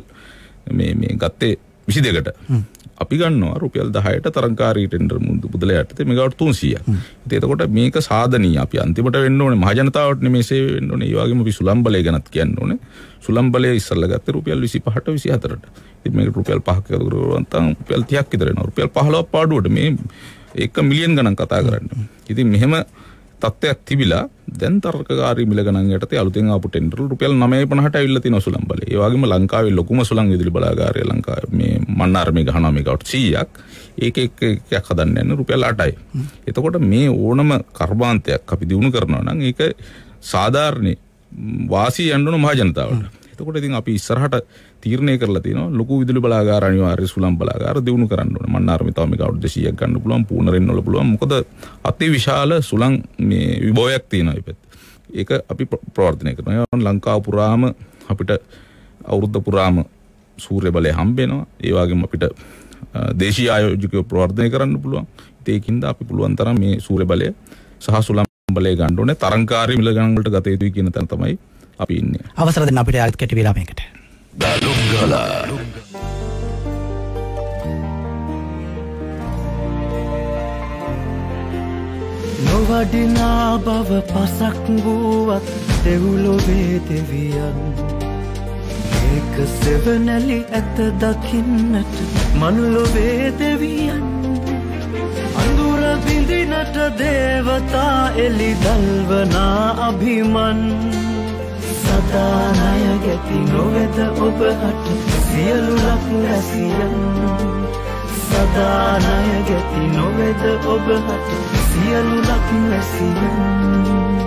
මේ ගත්තේ 22කට. අපි ගන්නවා රුපියල් 10ට තරංකාරී ටෙන්ඩර් මුදල යටතේ මෙගාවොට් 300ක්. ඉතින් එතකොට මේක සාධනීය. අපි අන්තිමට වෙන්න ඕනේ මහජනතාවට නෙමෙයි සේවය වෙන්න ඕනේ. ඒ වගේම අපි සුළං බලය ගැනත් කියන්න ඕනේ. සුළං බලය ඉස්සල්ලා ගත්තේ රුපියල් 25ට 24ට. ඉතින් මේක රුපියල් 5ක කරුවා නම් රුපියල් 30ක් විතර වෙනවා. රුපියල් 15ක් පාඩුවට මේ 1 මිලියන් ගණන් කතා කරන්නේ. ඉතින් මෙහෙම තත්ත්වයක් තිබිලා දැන් තරකකාරී මිල ගණන් යටතේ අලුතෙන් ආපු ටෙන්ඩර් රුපියල් 9.50ට ඇවිල්ලා තියෙනවා සුළං බලය. ඒ වගේම ලංකාවේ ලොකුම සුළං විදුලි බලාගාරය ලංකාවේ මේ මන්නාරමේ ගහනවා මෙගාවොට් 100ක්. එකක් හදන්න යන රුපියල් 8යි. එතකොට මේ ඕනම කර්මාන්තයක් අපි දිනු කරනවා නම් ඒක සාධාරණ වාසිය යන්න ඕන මහජනතාවට. එතකොට ඉතින් අපි ඉස්සරහට තීරණය කරලා තියෙනවා ලොකු විදුලි බලාගාර අනිවාර්ය සුළං බලාගාර දිනු කරන්න ඕනේ. මන්නාරමේ තව මෙගාවොට් 200ක් ගන්න පුළුවන්. පූර්ණරෙන් වල පුළුවන්. මොකද අති විශාල සුළං මේ විභවයක් තියෙනවා මේ පැත්තේ. ඒක අපි ප්‍රවර්ධනය කරනවා. ලංකාව පුරාම අපිට අවුරුද්ද පුරාම සූර්ය බලය හම්බ වෙනවා. ඒ වගේම අපිට දේශීය ආයෝජකයෝ ප්‍රවර්ධනය කරන්න පුළුවන්. ඒකින්ද අපි පුළුවන් තරම් මේ සූර්ය බලය සහ සුළං බලය ගන්න ඕනේ. තරංකාරී මිල ගණන් වලට ගත යුතුයි කියන තැන තමයි අපි ඉන්නේ. අවසර දෙන්න අපිට ආයෙත් කෙටි විරාමයකට. බැලුම්ගල නොවඩිනා බව පසක් වූවත් දෙව්ලොවේ දෙවියන් ඒක සෙවනැලි ඇත දකින්නට මනුලොවේ දෙවියන් අඳුර බිඳිනට දේවතා එලි දල්වනා අභිමන් සදා ණය ගැති නොවෙද ඔබ හට සියලු ලක් රැසියන් සදා ණය ගැති නොවෙද ඔබ හට සියලු ලක් රැසියන්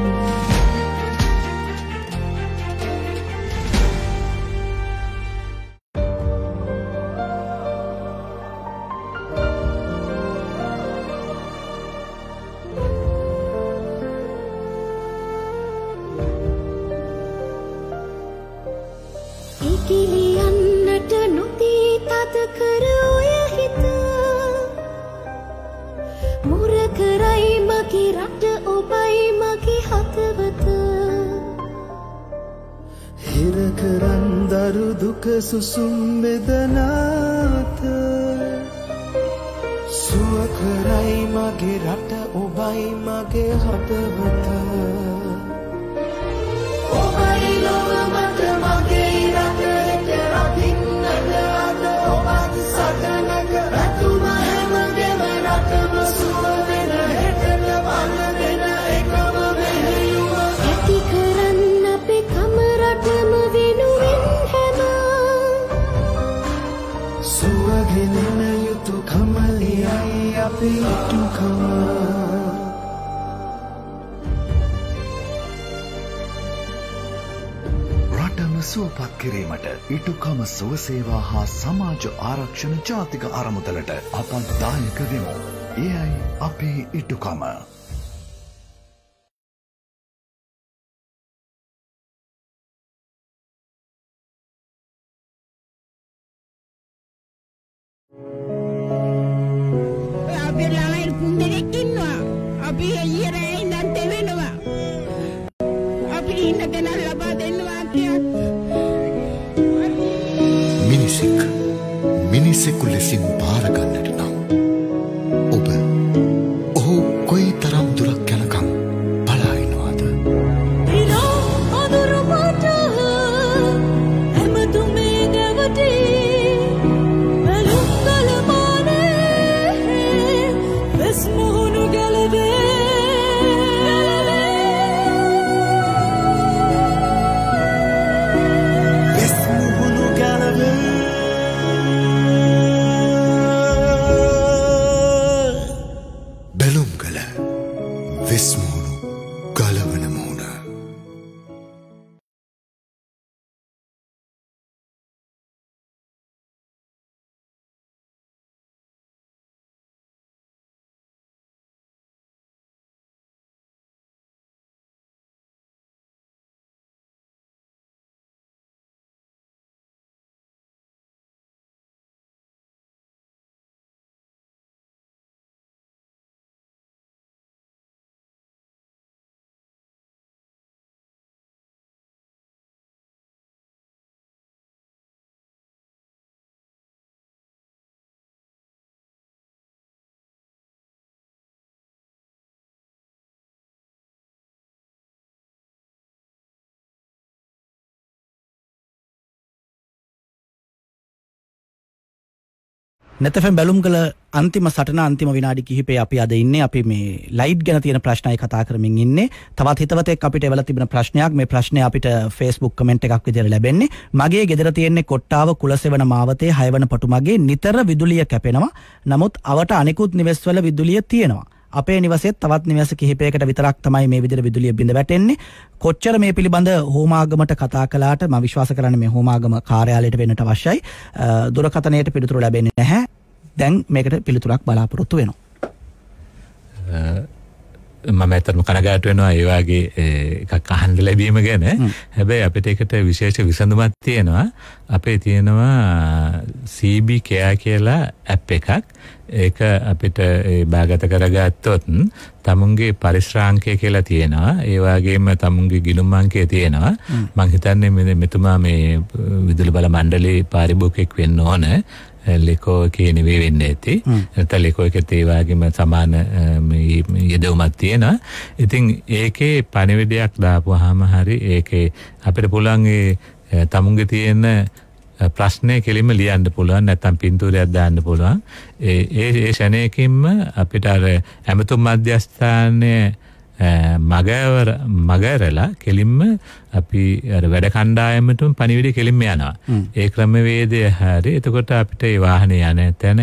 සුසුම් බෙදනාත සුවකරයි මගේ රට ඔබයි මගේ හදවත ඔබයි ලොව මට මගේ රටට රකින්නට අද ඔබත් සටනක රතුම හැමගේම රටම සුව වෙන හෙටට පල දෙන එකම මෙහෙයුම ඇති කරන්න අපේ කම රටම වෙනුවෙන් සුවගෙනෙන යුතු කමලියයි අපි ඉටුකම රටම සුවපත් කිරීමට ඉටුකම සුවසේවා හා සමාජ ආරක්ෂණ ජාතික අරමුදලට අප දායක වෙමු. එයයි අපේ ඉටුකම. මිනිසෙකු ලෙසින් බාරගන්නට නම් ඔබ ඔහු කොයි තරම් දුරක් යනකම් බලා ඉනවාද? නැතෆම් බැලුම්ගල අන්තිම සටන අන්තිම විනාඩි කිහිපේ අපි අද ඉන්නේ. අපි මේ ලයිට් ගැන තියෙන ප්‍රශ්නයි කතා කරමින් ඉන්නේ. තවත් හිතවතෙක් අපිට එවලා තිබෙන ප්‍රශ්නයක්. මේ ප්‍රශ්නේ අපිට Facebook කමෙන්ට් එකක් විදිහට ලැබෙන්නේ. මගේ ගෙදර තියෙන්නේ කොට්ටාව කුලසෙවණ මාවතේ 6 වන පටුමගේ නිතර විදුලිය කැපෙනවා. නමුත් අවට අනිකුත් නිවෙස්වල විදුලිය තියෙනවා. අපේ නිවසේත් තවත් නිවස කිහිපයකට විතරක් තමයි මේ විදිහට විදුලිය බිඳ වැටෙන්නේ. කොච්චර මේ පිළිබඳ හෝමාගමට කතා කළාට මම විශ්වාස කරන්නේ මේ හෝමාගම කාර්යාලයට වෙන්නට අවශ්‍යයි. දුරකථනයට පිළිතුරු ලැබෙන්නේ නැහැ. දැන් මේකට පිළිතුරක් බලාපොරොත්තු වෙනවා. මම ඇත්තටම කනගාටු වෙනවා ඒ වගේ එකක් අහන්න ලැබීම ගැන. හැබැයි අපිට ඒකට විශේෂ විසඳුමක් තියෙනවා. අපේ තියෙනවා CB Care කියලා ඇප් එකක්. ඒක අපිට බාගත කරගත්තොත් තමුන්ගේ පරිශ්‍රාංකය කියලා තියෙනවා. ඒ වගේම තමුන්ගේ ගිණුම් අංකය තියෙනවා. මම හිතන්නේ මෙතුමා මේ විදුලි බල මණ්ඩලයේ පාරිභෝගිකෙක් වෙන්න ඕන. ලෙකෝ කියන නෙවෙයි වෙන්නේ ඇති. නැත්නම් ලෙකෝ එකේ ඒ වගේම සමාන යෙදවුමක් තියෙනවා. ඉතින් ඒකේ පණිවිඩයක් දාපුවාම හරි ඒකේ අපිට පුළුවන් ඒ තමුන්ගේ තියෙන ප්‍රශ්නේ කෙලින්ම ලියන්න පුළුවන් නැත්නම් පින්තූරයක් දාන්න පුළුවන්. ඒ ශරණයකින්ම අපිට අර ඇමතුම් මධ්‍යස්ථානයේ මගරලා කෙලින්ම අපි අර වැඩ කණ්ඩායමටම පණිවිඩය කෙලින්ම යනවා. ඒ ක්‍රමවේදය හරි. එතකොට අපිට ඒ වාහනේ යන තැන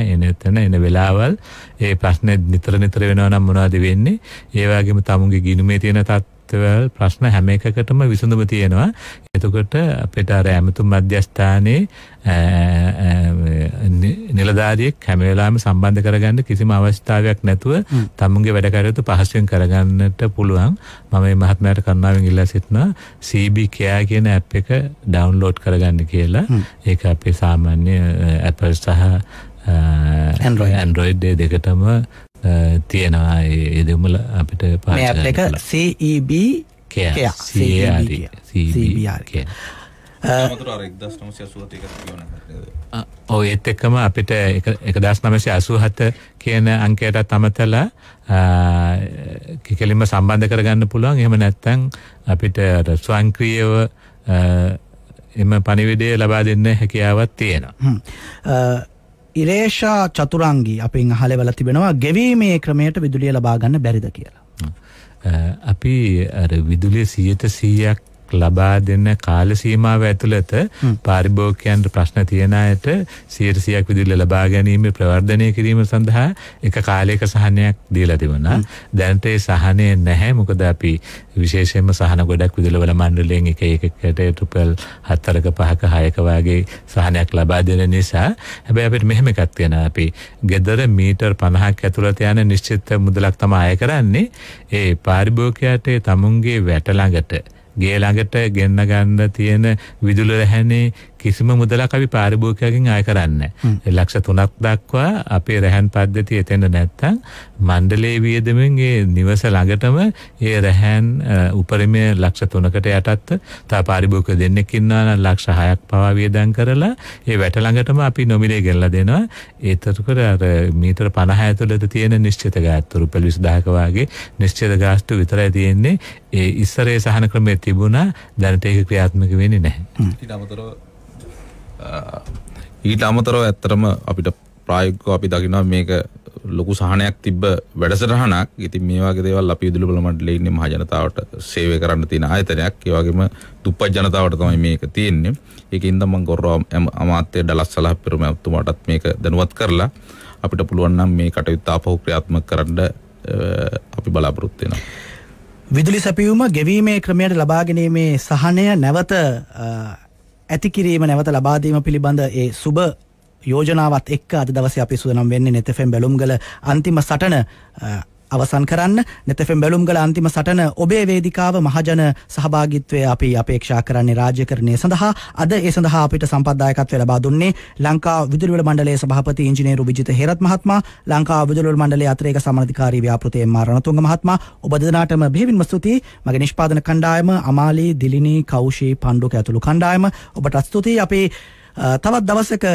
එන වෙලාවල් ඒ ප්‍රශ්නේ නිතර වෙනවා නම් මොනවද වෙන්නේ? ඒ වගේම තමුන්ගේ ගිණුමේ තියෙන ප්‍රශ්න හැම එකකටම විසඳුම තියෙනවා. එතකොට අපිට අර ඇමතුම් මධ්‍යස්ථානයේ නිලධාරියෙක් හැම වෙලාවෙම සම්බන්ධ කරගන්න කිසිම අවස්ථාවක් නැතුව තමුන්ගේ වැඩ කටයුතු පහසුවෙන් කරගන්නට පුළුවන්. මම මේ මහත්මයාට කරුණාවෙන් ඉල්ලා සිටිනවා CB Care කියන ඇප් එක ඩවුන්ලෝඩ් කරගන්න කියලා. ඒක අපේ සාමාන්‍ය Apple සහ Android දෙකටම තියෙනවා. ඒ දෙමුල අපිට මේ ඇප් එක CEB Care CBR ඒත් එක්කම අපිට 1987 කියන අංකයටත් අමතලා කෙලින්ම සම්බන්ධ කරගන්න පුළුවන්. එහෙම නැත්නම් අපිට ස්වයංක්‍රීයව එම පණිවිඩය ලබා දෙන්න හැකියාවක් තියෙනවා. ඉරේෂා චතුරංගී අපෙන් අහලවල තිබෙනවා ගෙවීමේ ක්‍රමයට විදුලිය ලබා ගන්න බැරිද කියලා. අපි අර විදුලිය 100% ලබා දෙන කාල සීමාව ඇතුළත පාරිභෝගිකයන්ට ප්‍රශ්න තියෙන අයට 100% විදුලිය ලබා ගැනීම ප්‍රවර්ධනය කිරීම සඳහා එක කාලයක සහනයක් දීලා තිබුණා. දැනට ඒ සහනය නැහැ. මොකද අපි විශේෂයෙන්ම සහන ගොඩක් විදුලි බල මණ්ඩලයෙන් එක එකකට රුපියල් 4ක 5ක 6ක වගේ සහනයක් ලබා දෙන නිසා. හැබැයි අපිට මෙහෙම එකක් තියෙනවා. අපි ගෙදර මීටර් 50ක් ඇතුළත යන නිශ්චිත මුදලක් තමයි අය කරන්නේ. ඒ පාරිභෝගිකයාට තමුන්ගේ වැට ළඟට ගේ ළඟට ගෙන්න ගන්න තියෙන විදුලි රැහැනේ කිසිම මුදලක් අපි පාරිභෝගිකයන්ගෙන් ආය කරන්නේ නැහැ. ලක්ෂ 3ක් දක්වා අපේ රැහන් පද්ධතිය එතෙන්ද නැත්තම් මණ්ඩලයේ වියදමෙන් ඒ නිවස ළඟටම ඒ රැහන් උපරිමයේ ලක්ෂ 3කට යටත් තව පාරිභෝගික දෙන්නෙක් ඉන්නවා නම් ලක්ෂ 6ක් පවා වියදම් කරලා ඒ වැට ළඟටම අපි නොමිලේ ගෙනලා දෙනවා. ඒතරකොට අර මීටර 50 ඇතුළත තියෙන නිශ්චිත ගාස්තු රුපියල් 20000ක වගේ නිශ්චිත ගාස්තු විතරයි තියෙන්නේ. ඒ ඉස්සරේ සහන ක්‍රමයේ තිබුණා. දැනට ඒක ක්‍රියාත්මක වෙන්නේ නැහැ. ඊට අමතරව ඇත්තටම අපිට ප්‍රායෝගිකව අපි දකිනවා මේක ලොකු සහනයක් තිබ්බ වැඩසටහනක්. ඉතින් මේ වගේ දේවල් අපි විදුලි බල මණ්ඩලයේ ඉන්නේ මහ ජනතාවට සේවය කරන්න තියෙන ආයතනයක්. ඒ වගේම දුප්පත් ජනතාවට තමයි මේක තියෙන්නේ. ඒකින්ද මම ගොරව අමාත්‍ය ඩලස් සලහපිරුම ඇතුමාටත් මේක දැනුවත් කරලා අපිට පුළුවන් නම් මේ කටයුත්ත ආපහු ක්‍රියාත්මක කරන්න අපි බලාපොරොත්තු වෙනවා. විදුලි සැපයුම ගෙවීමේ ක්‍රමයට ලබා ගැනීමේ සහනය නැවත ඇති කිරීම නැවත ලබා දීම පිළිබඳ ඒ සුබ යෝජනාවත් එක්ක අද දවසේ අපි සූදානම් වෙන්නේ net FM බැලුම්ගල අන්තිම සටන අවසන් කරන්න. net FM බැලුම්ගල අන්තිම සටන ඔබේ වේදිකාව මහජන සහභාගීත්වය අපි අපේක්ෂා කරන්නේ රාජ්‍යකරණය සඳහා. අද ඒ සඳහා අපිට සම්පත්දායකත්වය ලබා දුන්නේ ලංකා විදුලි බල මණ්ඩලයේ සභාපති ඉංජිනේරු විජිත හේරත් මහත්මයා, ලංකා විදුලි බල මණ්ඩලයේ අතිරේක සමානධිකාරී ව්‍යාපෘති එම්.ආර්. රණතුංග මහත්මයා. ඔබ දෙදෙනාටම බෙහෙවින්ම ස්තුතියි. මගේ නිෂ්පාදන කණ්ඩායම අමාලි, දිලිනී, කෞෂී, පණ්ඩුක ඇතුළු කණ්ඩායම ඔබට ස්තුතියි. අපි තවත් දවසක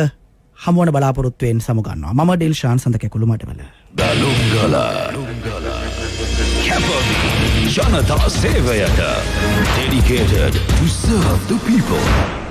හමුවන බලාපොරොත්තුවෙන් සමුගන්නවා. මම ඩිල්ෂාන් සඳකැකුළු මඩවල. බැලුම්ගල කැපවී ජනතා සේවයට dedicated to serve the people.